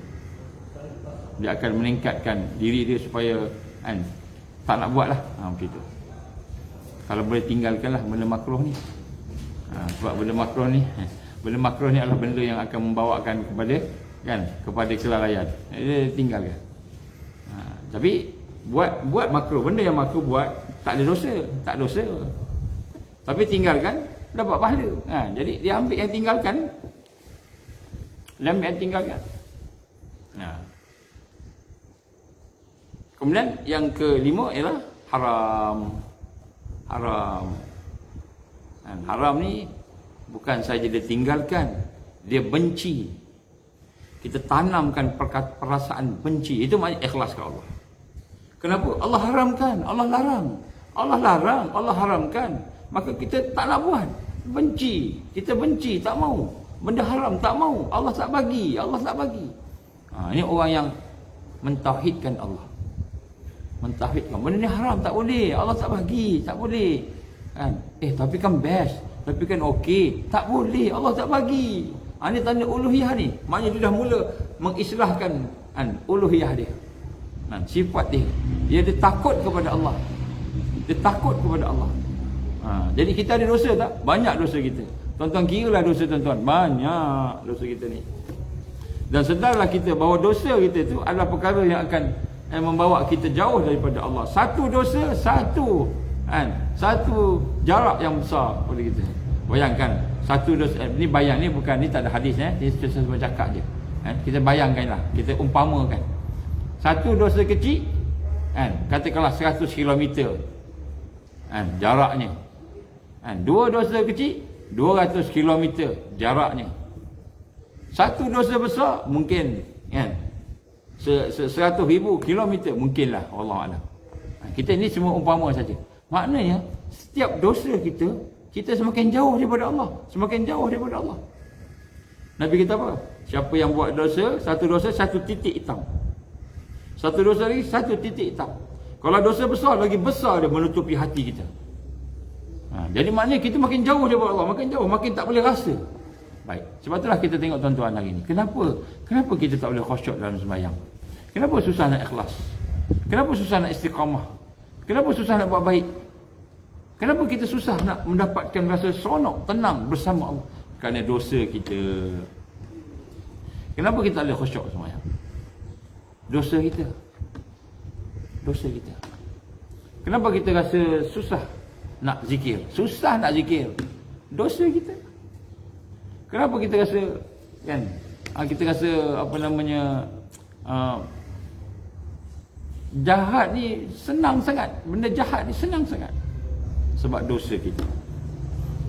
Dia akan meningkatkan diri dia supaya tak nak buat lah. Macam tu. Kalau boleh tinggalkanlah benda makruh ni. Sebab benda makruh ni adalah benda yang akan membawakan kepada kelalaian. Dia tinggalkan. Tapi buat makruh, benda yang makruh buat tak ada dosa. Tapi tinggalkan dapat pahala. Jadi dia ambil yang tinggalkan. Kemudian yang kelima ialah haram. Haram ni bukan saja dia tinggalkan, dia benci. Kita tanamkan perasaan benci. Itu maknanya ikhlas ke Allah. Kenapa? Allah haramkan, Allah larang. Allah larang, Allah haramkan. Maka kita tak nak buat. Benci. Kita benci, tak mau. Benda haram tak mau. Allah tak bagi. Ini orang yang mentauhidkan Allah. Mentauhidkan. Benda ni haram, tak boleh. Allah tak bagi, tak boleh. Tapi kan best. Tapi kan okey. Tak boleh. Allah tak bagi. Ini tanda uluhiyah ni. Maknanya dia dah mula mengislahkan uluhiyah dia. Sifat dia. Dia takut kepada Allah. Jadi kita ada dosa tak? Banyak dosa kita. Tuan-tuan kiralah dosa tuan-tuan. Banyak dosa kita ni. Dan sedarlah kita bahawa dosa kita tu adalah perkara yang akan membawa kita jauh daripada Allah. Satu dosa, satu jarak yang besar pada kita. Bayangkan satu dosa ni, bayang ni bukan, ni tak ada hadis ni saya cakap je. Kita bayangkanlah, kita umpamakan. Satu dosa kecil katakanlah 100 km jaraknya. Dua dosa kecil 200 km jaraknya. Satu dosa besar mungkin 100,000 kilometer mungkinlah, Allah Alam. Kita ni semua umpama saja. Maknanya setiap dosa kita semakin jauh daripada Allah, semakin jauh daripada Allah. Nabi kata apa? Siapa yang buat dosa, satu titik hitam. Satu dosa lagi, satu titik hitam. Kalau dosa besar, lagi besar dia menutupi hati kita. Jadi maknanya kita makin jauh daripada Allah, makin jauh, makin tak boleh rasa. Baik, sebab itulah kita tengok tuan-tuan hari ni. Kenapa kita tak boleh khusyuk dalam sembahyang? Kenapa susah nak ikhlas? Kenapa susah nak istiqamah? Kenapa susah nak buat baik? Kenapa kita susah nak mendapatkan rasa seronok, tenang bersama Allah? Kerana dosa kita. Kenapa kita tak boleh khusyuk sembahyang? Dosa kita. Dosa kita. Kenapa kita rasa susah nak zikir? Susah nak zikir. Dosa kita. Kenapa kita rasa kita rasa jahat ni senang sangat. Benda jahat ni senang sangat. Sebab dosa kita.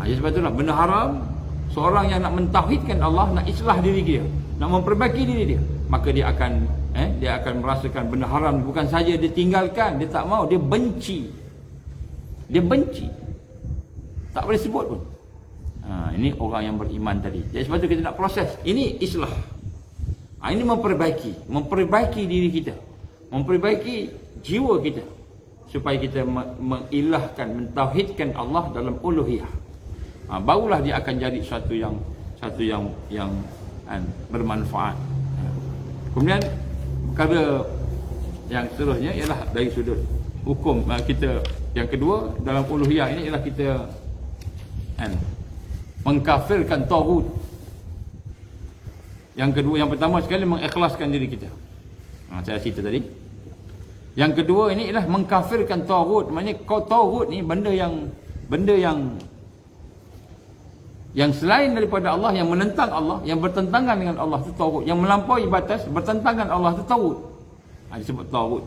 Sebab itulah benda haram, seorang yang nak mentauhidkan Allah, nak islah diri dia, nak memperbaiki diri dia, maka dia akan merasakan benda haram bukan saja dia tinggalkan, dia tak mau, dia benci. Dia benci. Tak boleh sebut pun. Ini orang yang beriman tadi. Jadi sebab itu kita nak proses. Ini islah. Ini memperbaiki diri kita, memperbaiki jiwa kita, supaya kita mengilahkan, mentauhidkan Allah dalam uluhiyah. Barulah dia akan jadi satu yang bermanfaat. Kemudian perkara yang seterusnya ialah dari sudut hukum kita. Yang kedua dalam uluhiyah ini ialah kita mengkafirkan taghut. Yang kedua, yang pertama sekali mengikhlaskan diri kita. Saya cerita tadi. Yang kedua ini ialah mengkafirkan taghut. Maknanya taghut ni benda yang selain daripada Allah, yang menentang Allah, yang bertentangan dengan Allah, itu taghut. Yang melampaui batas, bertentangan Allah, itu taghut. Disebut taghut.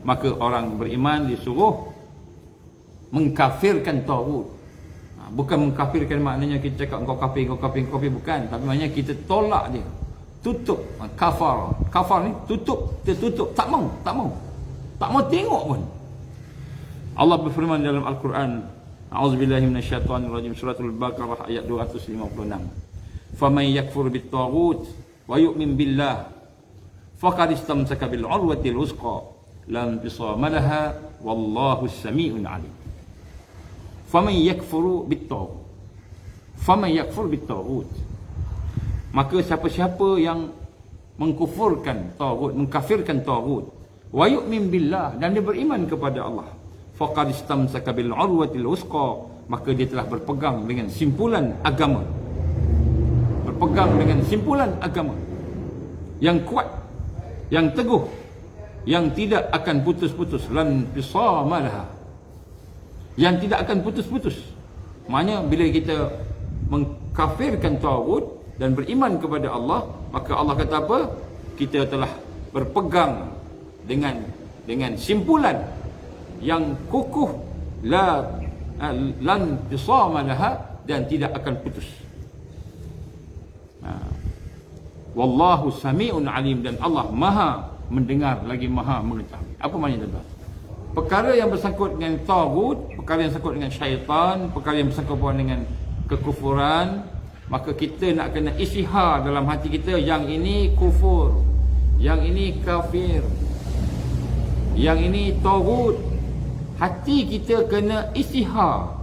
Maka orang beriman disuruh mengkafirkan taghut. Bukan mengkafirkan maknanya kita cakap engkau kafir, bukan. Tapi maknanya kita tolak dia. Tutup. Kafar ni tutup. Dia tutup. Tak mau tengok pun. Allah berfirman dalam Al-Quran, A'udzubillahi minasyaitonirrajim, suratul Baqarah ayat 256. Faman yakfur bit-taghut wa yu'min billah faqad istamsaka bil 'urwatil wusqa la infisama laha wallahu as-sami'un 'alim. Faman yakfur bit-taghut, maka siapa-siapa yang mengkufurkan taghut, mengkafirkan taghut, wa yu'min billah, dan dia beriman kepada Allah, faqad istamsaka bil 'urwatil wusqa, maka dia telah berpegang dengan simpulan agama. Berpegang dengan simpulan agama yang kuat, yang teguh, yang tidak akan putus-putus, lan fisama laha, yang tidak akan putus-putus. Maknanya bila kita mengkafirkan taghut dan beriman kepada Allah, maka Allah kata apa? Kita telah berpegang dengan simpulan yang kukuh, lan fisama laha, dan tidak akan putus. Wallahu sami'un alim, dan Allah maha mendengar lagi maha mengetahui. Apa maknanya tuan-tuan? Perkara yang bersangkut dengan taghut, perkara yang bersangkut dengan syaitan, perkara yang bersangkut dengan kekufuran, maka kita nak kena isyihar dalam hati kita, yang ini kufur, yang ini kafir, yang ini taghut. Hati kita kena isyihar,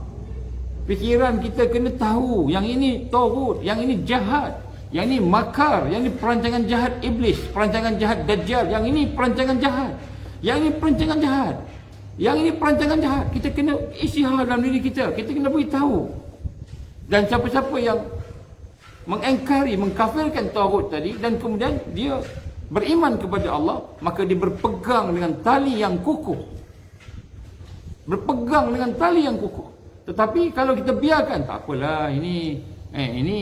fikiran kita kena tahu, yang ini taghut, yang ini jahat, yang ini makar, yang ini perancangan jahat iblis, perancangan jahat dajjal, yang ini perancangan jahat, yang ini perancangan jahat, yang ini perancangan jahat. Kita kena isyihar dalam diri kita, kita kena beritahu. Dan siapa-siapa yang mengingkari, mengkafirkan taghut tadi, dan kemudian dia beriman kepada Allah, maka dia berpegang dengan tali yang kukuh. Berpegang dengan tali yang kukuh. Tetapi kalau kita biarkan, tak apalah, ini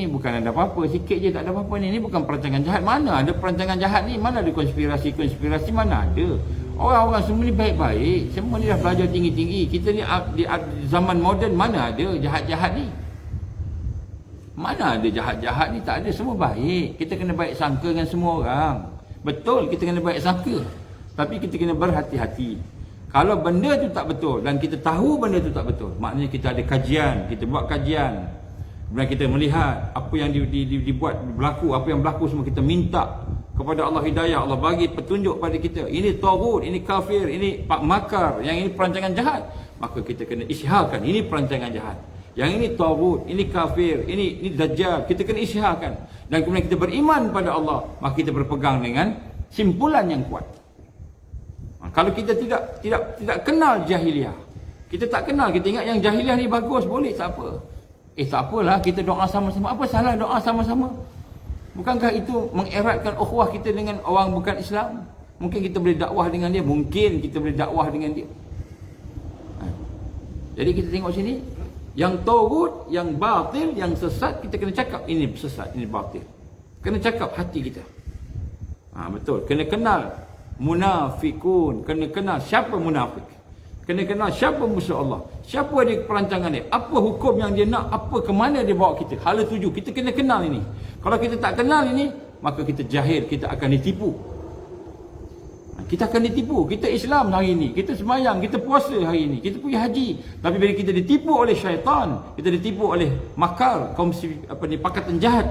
bukan ada apa-apa, sikit je tak ada apa-apa ni, ini bukan perancangan jahat. Mana ada perancangan jahat ni? Mana ada konspirasi-konspirasi? Mana ada? Orang-orang semua ni baik-baik, semua ni dah belajar tinggi-tinggi. Kita ni di zaman moden mana ada jahat-jahat ni? Mana ada jahat-jahat ni? Tak ada, semua baik. Kita kena baik sangka dengan semua orang. Betul, kita kena baik sangka. Tapi kita kena berhati-hati. Kalau benda tu tak betul dan kita tahu benda tu tak betul, maknanya kita ada kajian, kita buat kajian. Kemudian kita melihat apa yang dibuat berlaku, apa yang berlaku semua, kita minta kepada Allah hidayah, Allah bagi petunjuk pada kita. Ini taghut, ini kafir, ini pak makar, yang ini perancangan jahat. Maka kita kena isyaharkan, ini perancangan jahat. Yang ini taghut, ini kafir, ini dajjal. Kita kena isyaharkan. Dan kemudian kita beriman pada Allah, maka kita berpegang dengan simpulan yang kuat. Kalau kita tidak kenal jahiliah, kita tak kenal, kita ingat yang jahiliah ni bagus, boleh, tak apa. Tak apalah, kita doa sama-sama. Apa salah doa sama-sama? Bukankah itu mengeratkan ukhuwah kita dengan orang bukan Islam? Mungkin kita boleh dakwah dengan dia, mungkin kita boleh dakwah dengan dia. Jadi kita tengok sini, yang taghut, yang batil, yang sesat, kita kena cakap ini sesat, ini batil. Kena cakap hati kita. Betul, kena kenal munafikun, kena kenal siapa munafik, kena kenal siapa musuh Allah, siapa dia perancangan dia, apa hukum yang dia nak, apa ke mana dia bawa kita, hala tuju. Kita kena kenal ini. Kalau kita tak kenal ini, maka kita jahil, kita akan ditipu. Kita akan ditipu. Kita Islam hari ini, kita sembahyang, kita puasa hari ini, kita pergi haji, tapi bila kita ditipu oleh syaitan, kita ditipu oleh makar kaum pakatan jahat,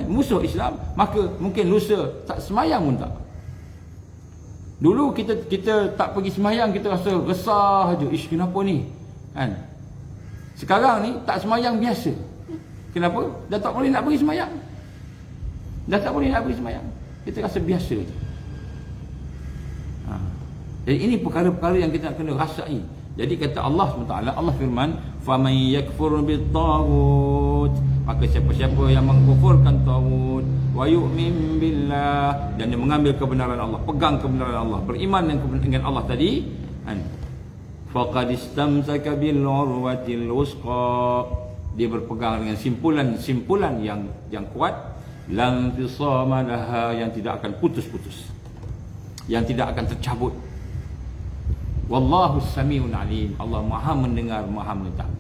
musuh Islam, maka mungkin lusa tak sembahyang pun tak. Dulu kita tak pergi sembahyang, kita rasa resah aja. Ish, kenapa ni? Kan? Sekarang ni tak sembahyang biasa. Kenapa? Dah tak boleh nak pergi sembahyang. Dah tak boleh nak pergi sembahyang. Kita rasa biasa je. Jadi ini perkara-perkara yang kita kena rasai. Jadi kata Allah SWT, Allah firman, "Faman yakfur bit-taghut", maka siapa-siapa yang mengkufurkan taghut, wa yu'min billah, dan dia mengambil kebenaran Allah, pegang kebenaran Allah, beriman dengan Allah tadi, faqad istamsaka bil urwatil wusqa, dia berpegang dengan simpulan yang kuat, lam fisama laha, yang tidak akan putus-putus, yang tidak akan tercabut. Wallahu samiun alim, Allah Maha mendengar, Maha mengetahui.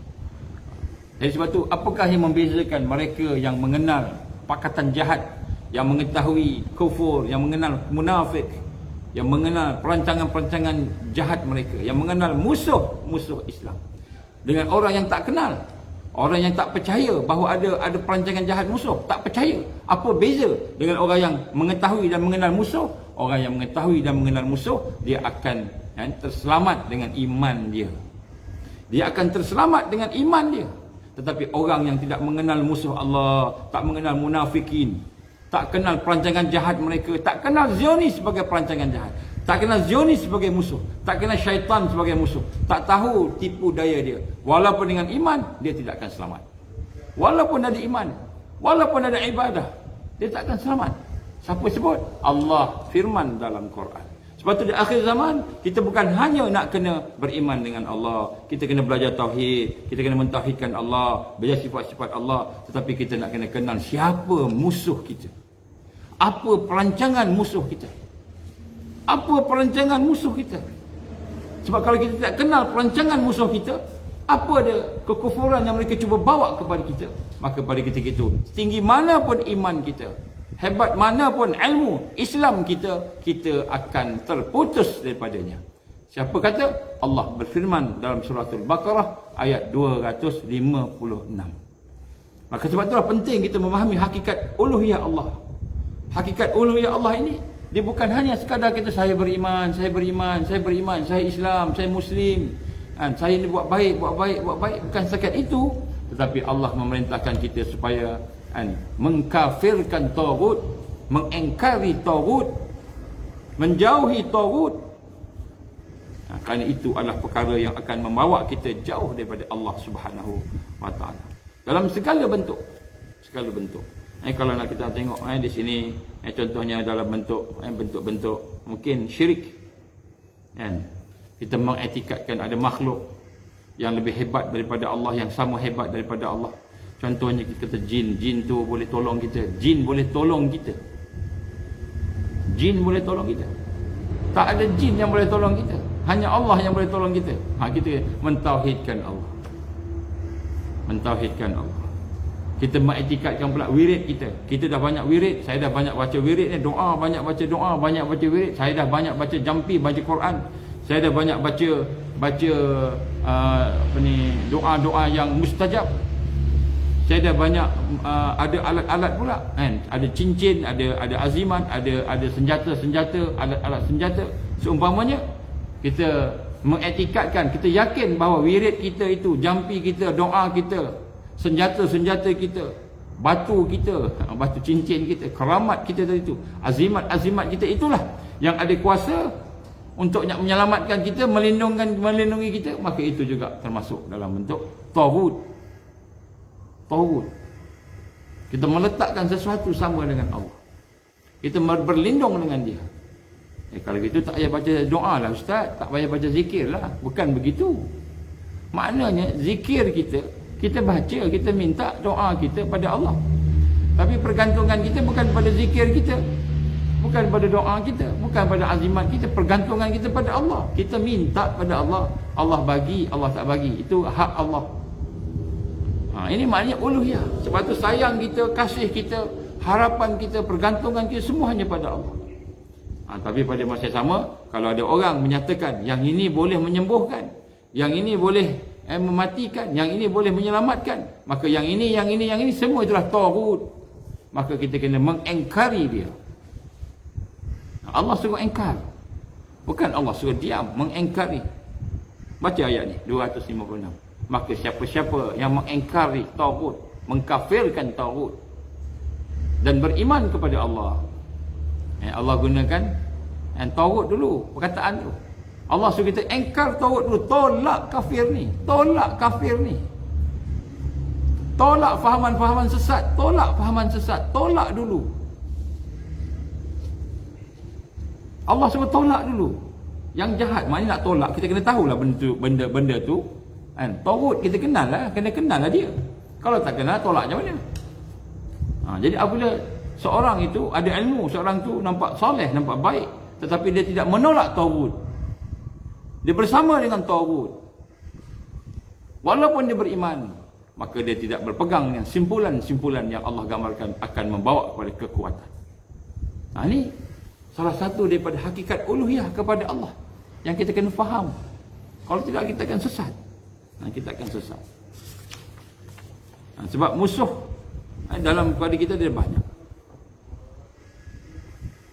Jadi sebab tu, apakah yang membezakan mereka yang mengenal pakatan jahat, yang mengetahui kufur, yang mengenal munafik, yang mengenal perancangan-perancangan jahat mereka, yang mengenal musuh Islam, dengan orang yang tak kenal, orang yang tak percaya bahawa ada perancangan jahat musuh, tak percaya? Apa beza dengan orang yang mengetahui dan mengenal musuh? Orang yang mengetahui dan mengenal musuh, dia akan terselamat dengan iman dia. Dia akan terselamat dengan iman dia. Tetapi orang yang tidak mengenal musuh Allah, tak mengenal munafikin, tak kenal perancangan jahat mereka, tak kenal Zionis sebagai perancangan jahat, tak kenal Zionis sebagai musuh, tak kenal syaitan sebagai musuh, tak tahu tipu daya dia, walaupun dengan iman, dia tidak akan selamat. Walaupun ada iman, walaupun ada ibadah, dia tak akan selamat. Siapa sebut? Allah firman dalam Quran. Sebab tu di akhir zaman, kita bukan hanya nak kena beriman dengan Allah, kita kena belajar tauhid, kita kena mentauhidkan Allah, belajar sifat-sifat Allah, tetapi kita nak kena kenal siapa musuh kita. Apa perancangan musuh kita? Apa perancangan musuh kita? Sebab kalau kita tidak kenal perancangan musuh kita, apa dia kekufuran yang mereka cuba bawa kepada kita, maka pada ketika itu, tinggi mana pun iman kita, hebat mana pun ilmu Islam kita, kita akan terputus daripadanya. Siapa kata? Allah berfirman dalam surah Al-Baqarah ayat 256. Maka sebab itulah penting kita memahami hakikat uluhiyah Allah. Hakikat uluhiyah Allah ini, dia bukan hanya sekadar kita saya beriman, saya Islam, saya Muslim, saya ni buat baik. Bukan setakat itu, tetapi Allah memerintahkan kita supaya mengkafirkan taghut, mengingkari taghut, menjauhi taghut. Kerana itu adalah perkara yang akan membawa kita jauh daripada Allah Subhanahu wa taala dalam segala bentuk. Kalau nak kita tengok di sini, contohnya dalam bentuk-bentuk mungkin syirik, kita mengetikadkan ada makhluk yang lebih hebat daripada Allah, yang sama hebat daripada Allah. Contohnya kita kata jin tu boleh tolong kita. Jin boleh tolong kita. Tak ada jin yang boleh tolong kita. Hanya Allah yang boleh tolong kita. Kita mentauhidkan Allah. Mentauhidkan Allah. Kita mengiktikadkan pula wirid kita. Kita dah banyak wirid. Saya dah banyak baca wirid ni. Doa, banyak baca doa, banyak baca wirid. Saya dah banyak baca jampi, baca Quran. Saya dah banyak baca doa-doa yang mustajab. Saya dah banyak ada alat-alat pula kan. Ada cincin, ada azimat, ada senjata-senjata, alat-alat senjata. Seumpamanya kita mengiktikadkan, kita yakin bahawa wirid kita itu, jampi kita, doa kita, senjata-senjata kita, batu kita, batu cincin kita, keramat kita tadi itu, azimat-azimat kita, itulah yang ada kuasa untuk menyelamatkan kita, melindungi kita. Maka itu juga termasuk dalam bentuk tauhid. Tauhid. Kita meletakkan sesuatu sama dengan Allah. Kita berlindung dengan dia. Kalau gitu tak payah baca doa lah Ustaz, tak payah baca zikir lah. Bukan begitu. Maknanya zikir kita baca, kita minta doa kita pada Allah. Tapi pergantungan kita bukan pada zikir kita, bukan pada doa kita, bukan pada azimat kita. Pergantungan kita pada Allah. Kita minta pada Allah. Allah bagi, Allah tak bagi. Itu hak Allah. Ini maknanya uluhiyah. Sebab tu sayang kita, kasih kita, harapan kita, pergantungan kita semua hanya pada Allah. Tapi pada masa yang sama, kalau ada orang menyatakan yang ini boleh menyembuhkan, yang ini boleh mematikan, yang ini boleh menyelamatkan, maka yang ini semua itulah tauhid. Maka kita kena mengingkari dia. Allah suruh engkar, bukan Allah suruh diam, mengingkari. Baca ayat ni 256. Maka siapa-siapa yang mengingkari tauhid, mengkafirkan tauhid dan beriman kepada Allah, Allah gunakan tauhid dulu, perkataan tu. Allah suruh kita engkar tauhid dulu, tolak kafir ni, tolak kafir ni. Tolak fahaman-fahaman sesat, tolak fahaman sesat, tolak dulu. Allah suruh tolak dulu. Yang jahat, maknanya nak tolak, kita kena tahulah benda tu. Tauhid kita kenal lah, kena kenal lah dia. Kalau tak kenal, tolak macam mana? Jadi apabila seorang itu ada ilmu, seorang tu nampak soleh, nampak baik, tetapi dia tidak menolak tauhid, dia bersama dengan tauhid, walaupun dia beriman, maka dia tidak berpegang dengan simpulan-simpulan yang Allah gambarkan akan membawa kepada kekuatan. Ini salah satu daripada hakikat uluhiyah kepada Allah yang kita kena faham. Kalau tidak, kita akan sesat. Kita akan sesat. Sebab musuh dalam kepada kita dia banyak.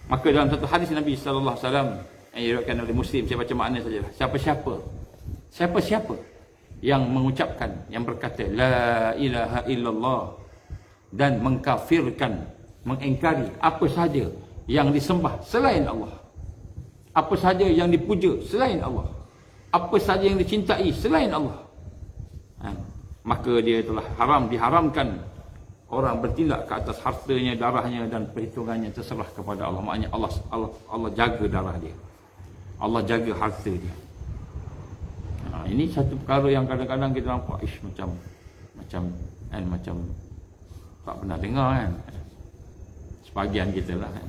Maka dalam satu hadis Nabi sallallahu alaihi wasallam yang diriwayatkan oleh Muslim, saya baca makna sajalah. Siapa-siapa yang mengucapkan, yang berkata la ilaha illallah dan mengkafirkan, mengingkari apa saja yang disembah selain Allah, apa saja yang dipuja selain Allah, apa saja yang dicintai selain Allah, maka dia telah diharamkan orang bertindak ke atas hartanya, darahnya dan perhitungannya terserah kepada Allah. Maknanya Allah jaga darah dia, Allah jaga harta dia. Ini satu perkara yang kadang-kadang kita nampak macam tak pernah dengar kan, sebahagian kita lah kan.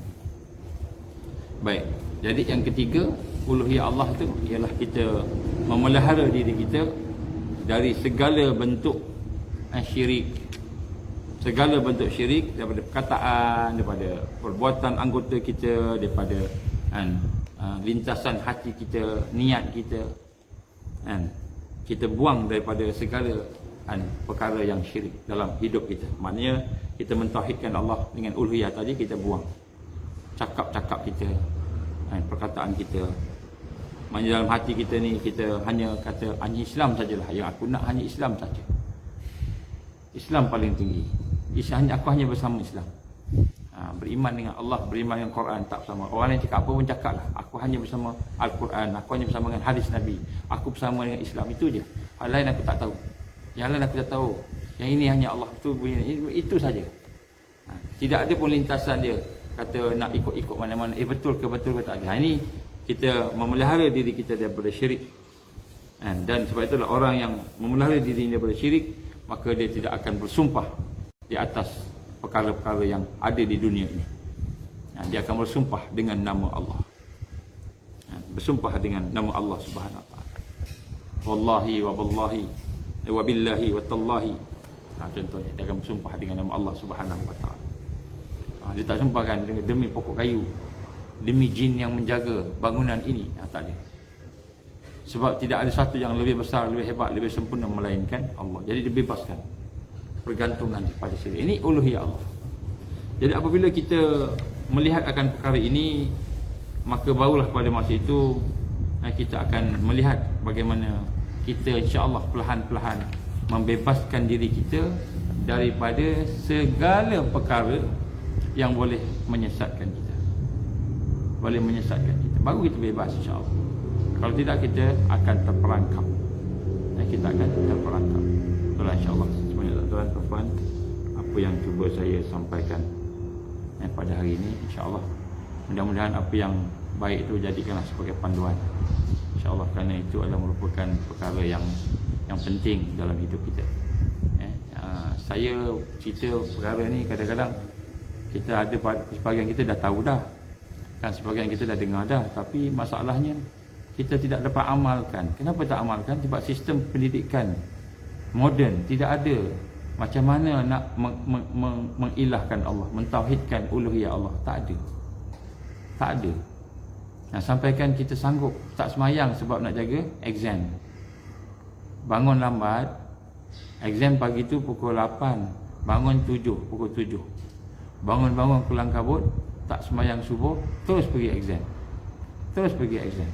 Baik, jadi yang ketiga, uluhiyah Allah itu ialah kita memelihara diri kita dari segala bentuk syirik. Segala bentuk syirik, daripada perkataan, daripada perbuatan anggota kita, daripada lintasan hati kita, niat kita, kita buang daripada segala perkara yang syirik dalam hidup kita. Maknanya kita mentauhidkan Allah dengan uluhiyah tadi, kita buang cakap-cakap kita, perkataan kita. Maknanya dalam hati kita ni, kita hanya kata hanya Islam sajalah, yang aku nak hanya Islam saja. Islam paling tinggi. Aku hanya bersama Islam. Beriman dengan Allah, beriman dengan Quran, tak bersama. Orang lain cakap apa pun cakap lah. Aku hanya bersama Al-Quran, aku hanya bersama dengan hadis Nabi, aku bersama dengan Islam. Itu je. Hal lain aku tak tahu. Yang lain aku tak tahu. Yang ini hanya Allah. Itu saja. Tidak ada pun lintasan dia kata nak ikut-ikut mana-mana. Betul ke tak ada. Ini kita memelihara diri kita daripada syirik. Dan sebab itulah orang yang memelihara diri daripada syirik, maka dia tidak akan bersumpah di atas perkara-perkara yang ada di dunia ini. Dia akan bersumpah dengan nama Allah. bersumpah dengan nama Allah Subhanahu wa taala. Wallahi wa billahi wa billahi wa tallahi. Contohnya dia akan bersumpah dengan nama Allah Subhanahu wa taala. Dia tak sumpahkan demi pokok kayu, demi jin yang menjaga bangunan ini. Tak ada. Sebab tidak ada satu yang lebih besar, lebih hebat, lebih sempurna melainkan Allah. Jadi dibebaskan pergantungan kepada sini. Ini uluhiyah Allah. Jadi apabila kita melihat akan perkara ini, maka barulah pada masa itu kita akan melihat bagaimana kita insya-Allah perlahan-lahan membebaskan diri kita daripada segala perkara yang boleh menyesatkan kita. Boleh menyesatkan kita. Baru kita bebas insya-Allah. Kalau tidak, kita akan terperangkap. Kita akan terperangkap. Itulah insya-Allah. Semuanya tuan-tuan, apa yang cuba saya sampaikan pada hari ini, insya-Allah. Mudah-mudahan apa yang baik itu jadikanlah sebagai panduan. InsyaAllah, kerana itu adalah merupakan perkara yang penting dalam hidup kita. Saya cerita perkara ni kadang-kadang kita ada sebahagian kita dah tahu dah, kan, sebahagian kita dah dengar dah, tapi masalahnya kita tidak dapat amalkan. Kenapa tak amalkan? Sebab sistem pendidikan moden tidak ada macam mana nak mengilahkan Allah, mentauhidkan uluhiyah Allah. Tak ada. Tak ada. Sampaikan kita sanggup tak semayang sebab nak jaga exam. Bangun lambat, exam pagi tu pukul 8, bangun 7, pukul 7. Bangun-bangun kelang kabut, tak semayang subuh, terus pergi exam. Terus pergi exam.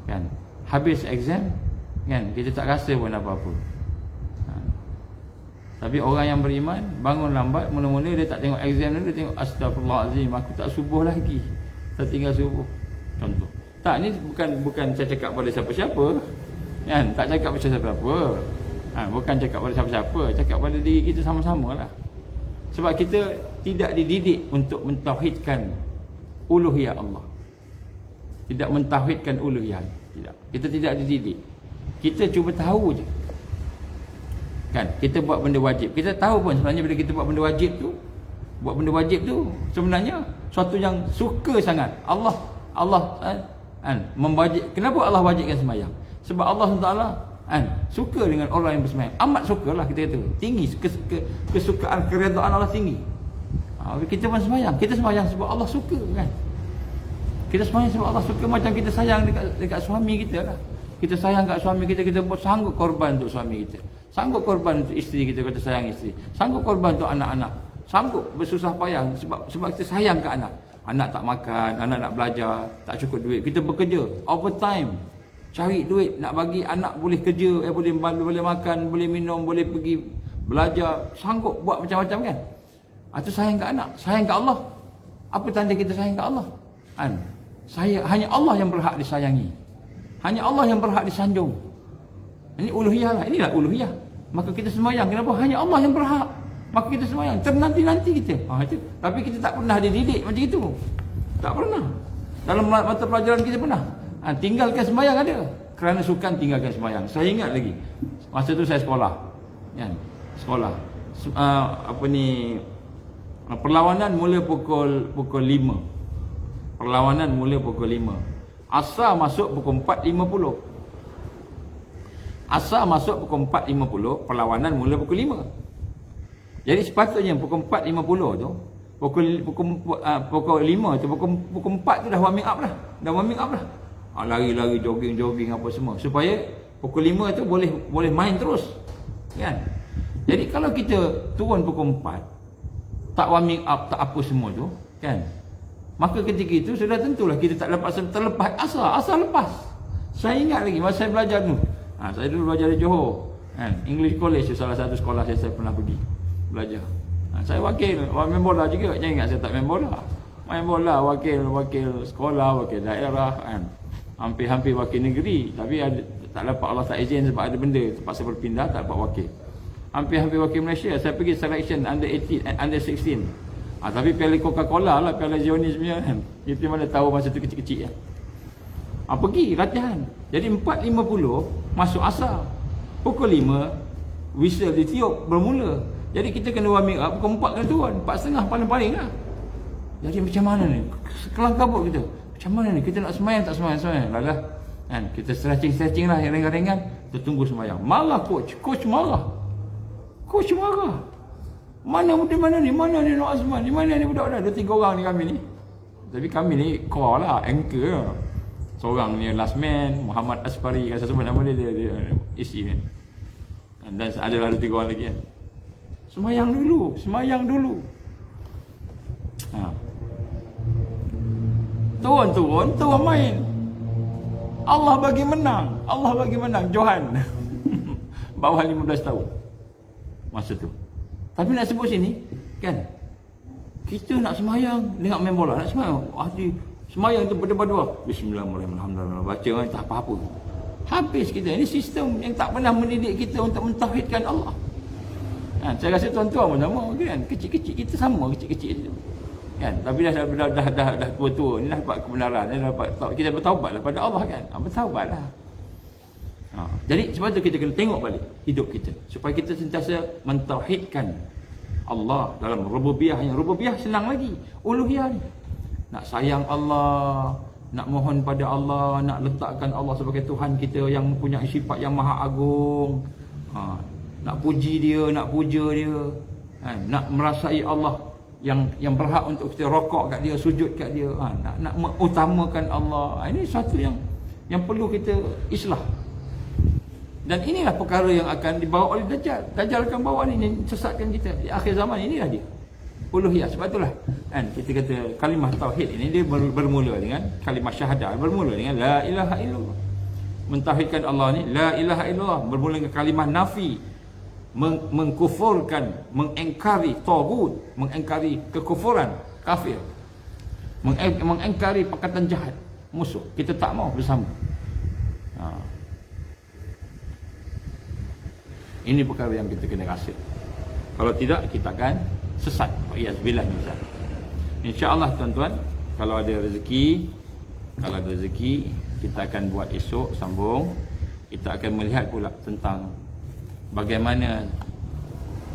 Kan? Habis exam, kan, kita tak rasa pun apa-apa. Tapi orang yang beriman bangun lambat, mula-mula dia tak tengok exam dulu, dia tengok astagfirullahalazim, aku tak subuh lagi. Tak tinggal subuh. Contoh. Tak, ni bukan saya cakap pada siapa-siapa. Kan? Tak cakap pada siapa-siapa. Bukan cakap pada siapa-siapa, cakap pada diri kita sama-sama lah. Sebab kita tidak dididik untuk mentauhidkan uluhiyah Allah. Tidak mentauhidkan uluhiyah. Tidak. Kita tidak dididik. Kita cuba tahu je. Kan, kita buat benda wajib. Kita tahu pun sebenarnya bila kita buat benda wajib tu, sebenarnya suatu yang suka sangat. Allah membajik. Kenapa Allah wajibkan sembahyang? Sebab Allah SWT suka dengan orang yang bersembahyang. Amat sukalah, kita kata. Tinggi kesukaan, keredaan Allah tinggi. Kita pun sembahyang. Kita sembahyang sebab Allah suka, kan? Kita sembahyang sebab Allah suka, macam kita sayang dekat suami kita lah. Kita sayang kat suami kita, kita buat sanggup korban untuk suami kita. Sanggup korban untuk isteri kita, kita sayang isteri. Sanggup korban untuk anak-anak. Sanggup bersusah payah sebab kita sayang ke anak. Anak tak makan, anak nak belajar, tak cukup duit. Kita bekerja overtime, cari duit nak bagi anak boleh kerja, boleh makan, boleh minum, boleh pergi belajar. Sanggup buat macam-macam, kan? Itu sayang ke anak, sayang ke Allah. Apa tanda kita sayang ke Allah? Hanya Allah yang berhak disayangi. Hanya Allah yang berhak disanjung. Ini uluhiyah lah. Inilah uluhiyah. Maka kita sembahyang. Kenapa? Hanya Allah yang berhak. Maka kita sembahyang. Ternanti-nanti kita. Tapi kita tak pernah dididik macam itu. Tak pernah. Dalam mata pelajaran kita pernah. Tinggalkan sembahyang ada. Kerana sukan tinggalkan sembahyang. Saya ingat lagi. Masa tu saya sekolah. Kan? Sekolah. Perlawanan mula pukul 5. Perlawanan mula pukul 5. Asar masuk pukul 4.50. Asar masuk pukul 4.50, perlawanan mula pukul 5. Jadi sepatutnya pukul 4.50 tu, pukul 5 tu, pukul 4 tu dah warming up lah. Lari-lari, jogging apa semua, supaya pukul 5 tu boleh main terus. Kan? Jadi kalau kita turun pukul 4, tak warming up, tak apa semua tu, kan? Maka ketika itu sudah tentulah kita tak terlepas asar lepas. Saya ingat lagi masa saya belajar dulu. Saya dulu belajar di Johor, kan? English College, salah satu sekolah saya pernah pergi belajar. Saya wakil main bola juga. Jangan ingat saya tak main bola. Main bola, wakil sekolah, wakil daerah, kan? Hampir wakil negeri, tapi tak dapat, Allah tak izin sebab ada benda terpaksa berpindah, tak dapat wakil. Hampir wakil Malaysia. Saya pergi selection under 18 and under 16. Tapi piala Coca-Cola lah, piala Zionis punya, kan. Kita mana tahu masa tu kecil-kecil, ya. Pergi latihan. Jadi 4.50 masuk asar. Pukul 5 whistle ditiup bermula. Jadi kita kena warming up pukul 4 kena turun. 4.30 paling-paling lah. Jadi macam mana ni? Kelang kabut kita. Macam mana ni? Kita nak sembahyang tak sembahyang? Lah kan, kita stretching lah yang ringan-ringan, kita tunggu sembahyang. Marah coach marah. Mana ni Nur Azman, di mana ni budak-budak? Ada 3 orang ni kami ni. Tapi kami ni core lah, anchor. Seorang ni last man, Muhammad Asfari, kan saya sebut nama dia isi ni. Dan ada 3 orang lagi kan. Sembahyang dulu. Turun main. Allah bagi menang Johan. Bawah 15 tahun masa tu. Tapi nak sebut sini kan, kita nak sembahyang, tengok main bola, nak sembahyang, hati sembahyang tu berdua-dua, bismillahirrahmanirrahim, baca kan tak apa-apa. Habis kita. Ini sistem yang tak pernah mendidik kita untuk mentauhidkan Allah. Saya rasa tuan-tuan pun sama kan, kecil-kecil kita sama kecil-kecil itu. Kan, tapi dah tua-tua ni dah dapat kebenaran, dah dapat kita bertaubatlah pada Allah kan. Bertaubatlah. Jadi sebab tu kita kena tengok balik hidup kita supaya kita sentiasa mentauhidkan Allah dalam rububiyah. Yang rububiyah senang lagi. Uluhiyah ni nak sayang Allah, nak mohon pada Allah, nak letakkan Allah sebagai Tuhan kita yang mempunyai sifat yang maha agung. Nak puji dia, nak puja dia, nak merasai Allah yang berhak untuk kita rokok kat dia, sujud kat dia, nak mengutamakan Allah. Ini satu yang perlu kita islah. Dan inilah perkara yang akan dibawa oleh Dajjal. Dajjal akan bawa ni, sesatkan kita di akhir zaman. Inilah dia uluhiyah. Sebab itulah kan kita kata kalimah tauhid ini dia bermula dengan kalimah syahadah, bermula dengan la ilaha illallah. Mentauhidkan Allah ni la ilaha illallah, bermula dengan kalimah nafi, mengkufurkan, mengingkari tagut, mengingkari kekufuran, kafir, mengingkari perkataan jahat, musuh. Kita tak mau bersama. Ini perkara yang kita kena rasa. Kalau tidak, kita akan sesat. Wa'iyazbillah misal. InsyaAllah tuan-tuan, kalau ada rezeki, kita akan buat esok, sambung. Kita akan melihat pula tentang bagaimana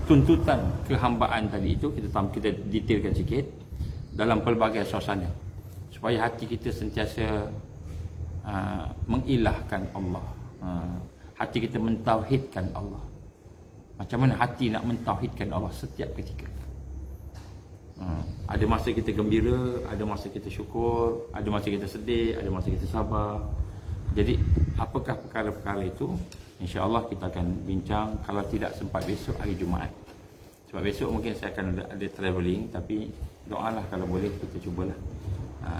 tuntutan kehambaan tadi itu. Kita detailkan sikit dalam pelbagai suasana, supaya hati kita sentiasa mengilahkan Allah, hati kita mentauhidkan Allah. Macam mana hati nak mentauhidkan Allah setiap ketika. Ada masa kita gembira, ada masa kita syukur, ada masa kita sedih, ada masa kita sabar. Jadi apakah perkara-perkara itu, insya-Allah kita akan bincang. Kalau tidak sempat besok hari Jumaat. Sebab besok mungkin saya akan ada travelling, tapi doalah kalau boleh kita cubalah.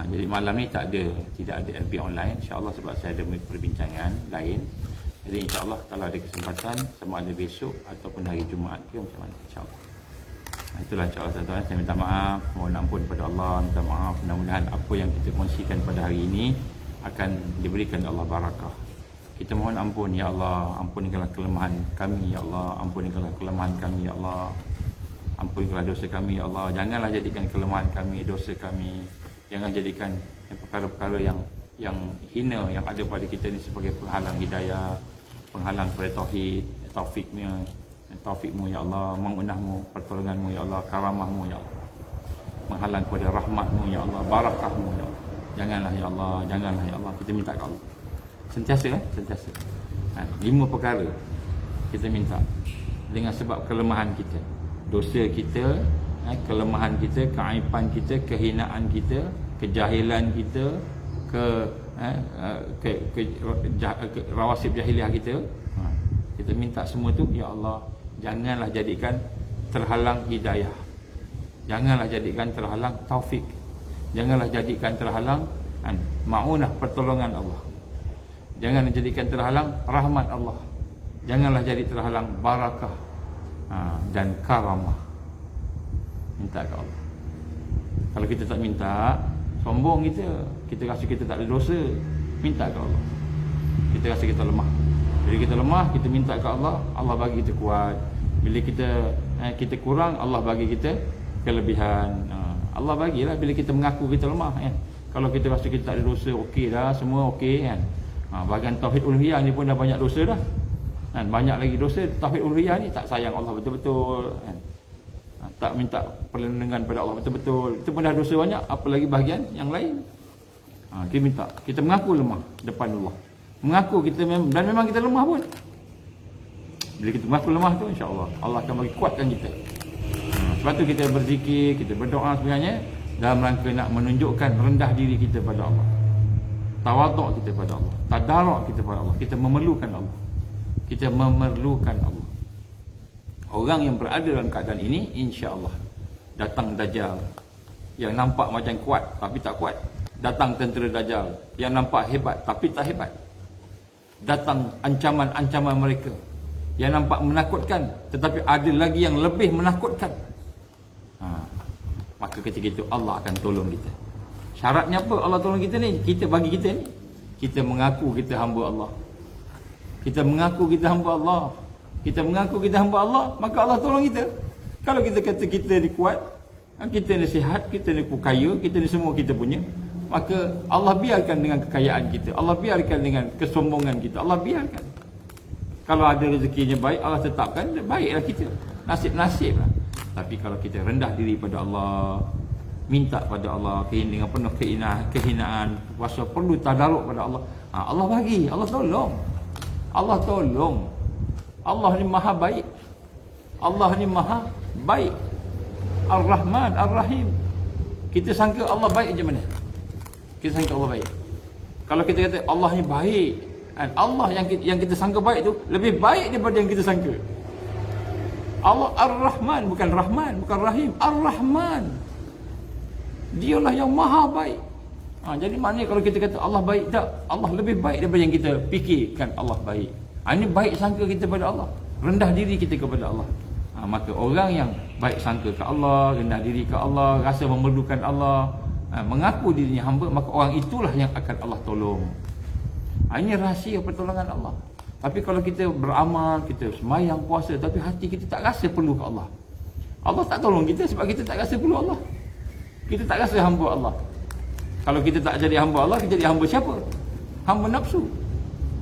Jadi malam ni tidak ada FB online, insya-Allah, sebab saya ada perbincangan lain. Jadi insya-Allah kalau ada kesempatan, sama ada besok ataupun hari Jumaat ke macam mana, insya-Allah. Itulah insya-Allah tuan-tuan, saya minta maaf, mohon ampun kepada Allah, minta maaf. Mudah-mudahan apa yang kita kongsikan pada hari ini akan diberikan Allah barakah. Kita mohon ampun ya Allah, ampunikanlah kelemahan kami ya Allah, ampunikanlah kelemahan kami ya Allah, ampunikanlah dosa kami ya Allah. Janganlah jadikan kelemahan kami, dosa kami, jangan jadikan perkara-perkara yang hina yang ada pada kita ni sebagai penghalang hidayah, penghalang pada tauhid, taufikmu ya Allah, mengunahmu, pertolonganmu ya Allah, karamahmu ya Allah, menghalang kepada rahmatmu ya Allah, barakahmu ya Allah. Janganlah ya Allah, janganlah ya Allah. Kita minta ke Allah sentiasa. 5 perkara kita minta dengan sebab kelemahan kita, dosa kita, kelemahan kita, keaiban kita, kehinaan kita, kejahilan kita, rawasib jahiliah kita. Kita minta semua tu ya Allah, janganlah jadikan terhalang hidayah, janganlah jadikan terhalang taufik, janganlah jadikan terhalang maunah pertolongan Allah, janganlah jadikan terhalang rahmat Allah, janganlah jadi terhalang barakah dan karamah. Minta ke Allah. Kalau kita tak minta, sombong kita rasa kita tak ada dosa. Minta ke Allah. Kita rasa kita lemah. Bila kita lemah, kita minta ke Allah, Allah bagi kita kuat. Bila kita kurang, Allah bagi kita kelebihan. Allah bagilah bila kita mengaku kita lemah kan. Kalau kita rasa kita tak ada dosa, okey dah, semua okey kan. Bahagian tauhid uluhiyah ni pun dah banyak dosa dah. Kan, banyak lagi dosa. Tauhid uluhiyah ni tak sayang Allah betul-betul kan. Tak minta perlindungan pada Allah betul-betul, itu pun dah dosa banyak, apalagi bahagian yang lain. Kita minta, kita mengaku lemah depan Allah. Mengaku kita dan memang kita lemah pun. Bila kita mengaku lemah tu, insya-Allah Allah akan bagi kuatkan kita. Sebab tu kita berzikir, kita berdoa sebenarnya dalam rangka nak menunjukkan rendah diri kita pada Allah. Tawaduk kita pada Allah, tadarruk kita pada Allah. Kita memerlukan Allah. Kita memerlukan Allah. Orang yang berada dalam keadaan ini, insya-Allah datang Dajjal yang nampak macam kuat tapi tak kuat. Datang tentera Dajjal yang nampak hebat tapi tak hebat. Datang ancaman-ancaman mereka yang nampak menakutkan tetapi ada lagi yang lebih menakutkan. Maka ketika itu Allah akan tolong kita. Syaratnya apa Allah tolong kita ni? Kita bagi kita ni, kita mengaku kita hamba Allah. Kita mengaku kita hamba Allah. Kita mengaku kita hamba Allah, maka Allah tolong kita. Kalau kita kata kita ni kuat, kita ni sihat, kita ni kaya, kita ni semua kita punya, maka Allah biarkan dengan kekayaan kita, Allah biarkan dengan kesombongan kita, Allah biarkan. Kalau ada rezekinya baik, Allah tetapkan, baiklah kita, nasib-nasib lah. Tapi kalau kita rendah diri pada Allah, minta pada Allah dengan penuh kehinaan, puasa perlu tadarruk pada Allah, Allah bagi, Allah tolong. Allah tolong. Allah ni maha baik. Allah ni maha baik. Ar-Rahman, Ar-Rahim. Kita sangka Allah baik macam mana? Kita sangka Allah baik. Kalau kita kata Allah ni baik, Allah yang kita sangka baik tu lebih baik daripada yang kita sangka. Allah Ar-Rahman, bukan Rahman, bukan Rahim, Ar-Rahman. Dialah yang maha baik. Jadi maknanya kalau kita kata Allah baik, tak, Allah lebih baik daripada yang kita fikirkan Allah baik. Ini baik sangka kita pada Allah, rendah diri kita kepada Allah. Maka orang yang baik sangka ke Allah, rendah diri ke Allah, rasa memerlukan Allah, mengaku dirinya hamba, maka orang itulah yang akan Allah tolong. Ini rahsia pertolongan Allah. Tapi kalau kita beramal, kita semayang, puasa, tapi hati kita tak rasa perlu ke Allah, Allah tak tolong kita sebab kita tak rasa perlu Allah. Kita tak rasa hamba Allah. Kalau kita tak jadi hamba Allah, kita jadi hamba siapa? Hamba nafsu.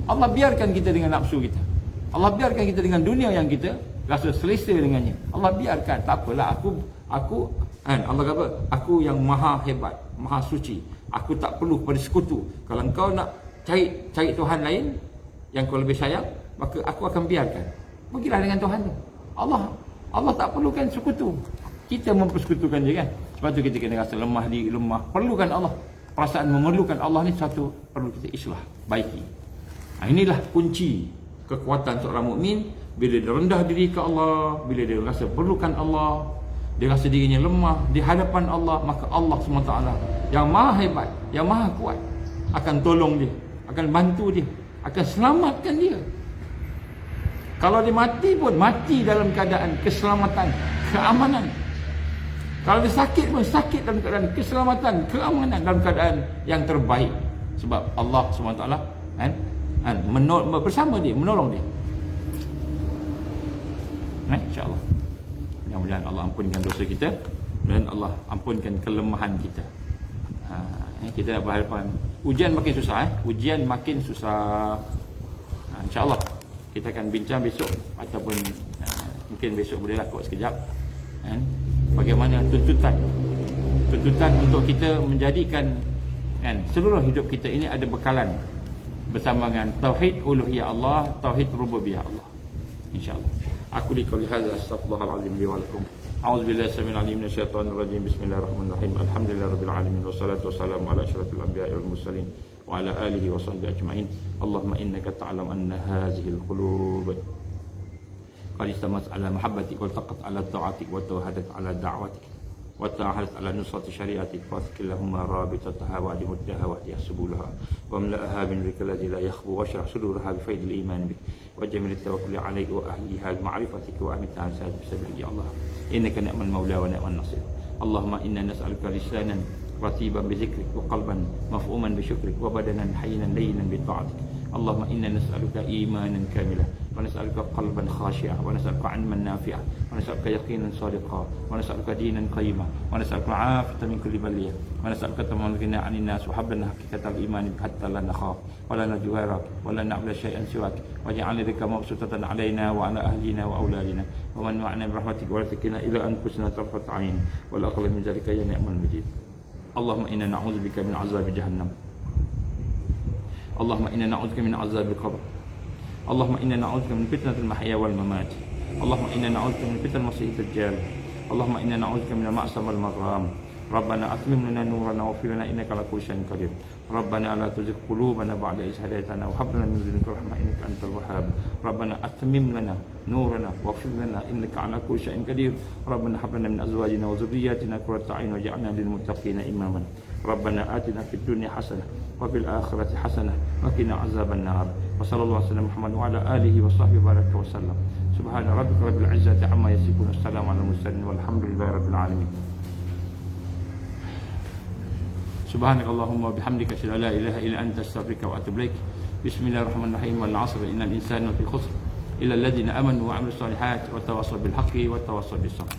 Allah biarkan kita dengan nafsu kita. Allah biarkan kita dengan dunia yang kita rasa selesa dengannya. Allah biarkan, tak apalah, Allah kata, aku yang maha hebat, maha suci. Aku tak perlu kepada sekutu. Kalau engkau nak cari Tuhan lain yang kau lebih sayang, maka aku akan biarkan. Pergilah dengan Tuhan tu. Allah tak perlukan sekutu. Kita mempersekutukan dia kan. Sebab tu kita kena rasa lemah diri, perlukan Allah. Perasaan memerlukan Allah ni satu perlu kita islah, baiki. Inilah kunci kekuatan seorang mukmin. Bila dia rendah diri ke Allah, bila dia rasa perlukan Allah, dia rasa dirinya lemah di hadapan Allah, maka Allah SWT yang maha hebat, yang maha kuat akan tolong dia, akan bantu dia, akan selamatkan dia. Kalau dia mati pun mati dalam keadaan keselamatan, keamanan. Kalau dia sakit pun sakit dalam keadaan keselamatan, keamanan, dalam keadaan yang terbaik. Sebab Allah SWT bersama dia, menolong dia. InsyaAllah. Mudah-mudahan Allah ampunkan dosa kita dan Allah ampunkan kelemahan kita. Kita nak berhadapan ujian makin susah. Ujian makin susah. InsyaAllah kita akan bincang besok, ataupun mungkin besok bolehlah kuat sekejap, bagaimana tuntutan untuk kita menjadikan seluruh hidup kita ini ada bekalan bersama dengan tauhid uluhiyah Allah, tauhid rububiyah Allah. InsyaAllah. Aku liqauli hadza astaghfirullahalazim li wa lakum. A'udzubillahi samil alim minasyaitonir rajim. Bismillahirrahmanirrahim. Alhamdulillahirabbil alamin wassalatu wassalamu ala asyrafil anbiya'i wal mursalin wa ala alihi wa sahbihi ajma'in. Allahumma innaka ta'lam anna hadhihi al-qulub qad istamat ala mahabbatik wa taqat ala ta'atik wa tawahadat ala da'watik wa ta'ahadat ala nusrati syariatik fasqillahumma rabitataha wa dimuddaha wa yahsubulaha wa amla'aha min rikal ladzi la yakhbu wa shrah suduraha bi faidil iman bik wa jamil tawakkul 'alaika wa ahliha bi ma'rifatik wa amita sa'ad bisabri ya Allah innaka ni'mal maula wa ni'man nasir. Allahumma inna nas'aluka lisanan ratiban bi dzikrik wa qalban maf'uman bi syukrik wa badanan hayyinan layyinan bi ta'atik. Allahumma inna nas'aluka imanan kamilah wa nas'aluka qalban khashi'an wa nas'aluka 'ilman nafi'an wa nas'aluka yaqinan sadiqan wa nas'aluka dinan qayyimah wa nas'aluka 'afatan min kulli baliyah wa nas'aluka tamamul ghina 'anil nas wa hablan haqiqatal iman hatta la nakhaf wa la najwara wa la na'budu syai'an siwak waj'al laka mabsutatan 'alaina wa 'ala ahlina wa auladina wa man ma'ana bi rahmatika wa rafiqina ila anfusina tarfat 'ain wa la aqall min zalika ya ni'mal mujib. Allahumma inna na'udzubika min 'adzabi jahannam Allahumma inna na'udzubika min azabil qabr. Allahumma inna na'udzubika min fitnatil mahya wal mamat. Allahumma inna na'udzubika min fitnatil masiihid dajjal. Allahumma inna na'udzubika min al-ma'sam wal maghram. Rabbana atmim lana nurana waghfir lana innaka ala kulli syai'in qadir. Rabbana la tuzigh qulubana ba'da idh hadaytana wa hab lana min ladunka rahmah innaka antal wahhab. Rabbana atmim lana nurana waghfir lana innaka ala kulli syai'in qadir. Rabbana hab lana min azwajina wa dhurriyyatina qurrata a'yun waj'alna lil muttaqina imaman. Rabbana atina fid dunya hasanah wa fil akhirati hasanah wa qina azaban nar. Wa sallallahu alaihi Muhammad wa ala alihi wa sahbihi baraka wa sallam. Subhana rabbika rabbil izzati amma yasifun. Assalamu ala mursalin walhamdulillahi rabbil alamin. Subhanakallahumma wa bihamdika asyhadu an la ilaha illa anta astaghfiruka wa atubu ilaik. Bismillahirrahmanirrahim. Wal 'asri innal insana lafi khusr illa alladziina amanu wa 'amilus solihati wa tawassaw bil haqqi wa tawassaw bis sabr.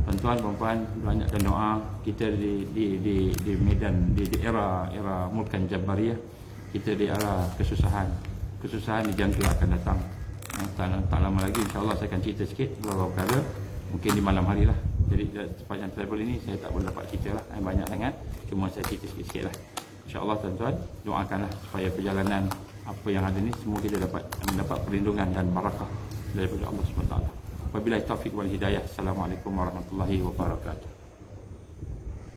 Tuan-tuan, puan-puan, banyakkan doa kita di medan di era mulkan Jabariyah. Kita di era kesusahan dijangka akan datang. Tak lama lagi insya-Allah saya akan cerita sikit beberapa perkara, mungkin di malam hari lah. Jadi sepanjang travel ini saya tak boleh dapat cerita lah, banyak sangat, cuma saya cerita sikit-sikit lah. InsyaAllah tuan-tuan, doakanlah supaya perjalanan apa yang ada ni semua kita mendapat perlindungan dan barakah daripada Allah SWT. Wabillahi taufiq wal hidayah. Assalamualaikum warahmatullahi wabarakatuh.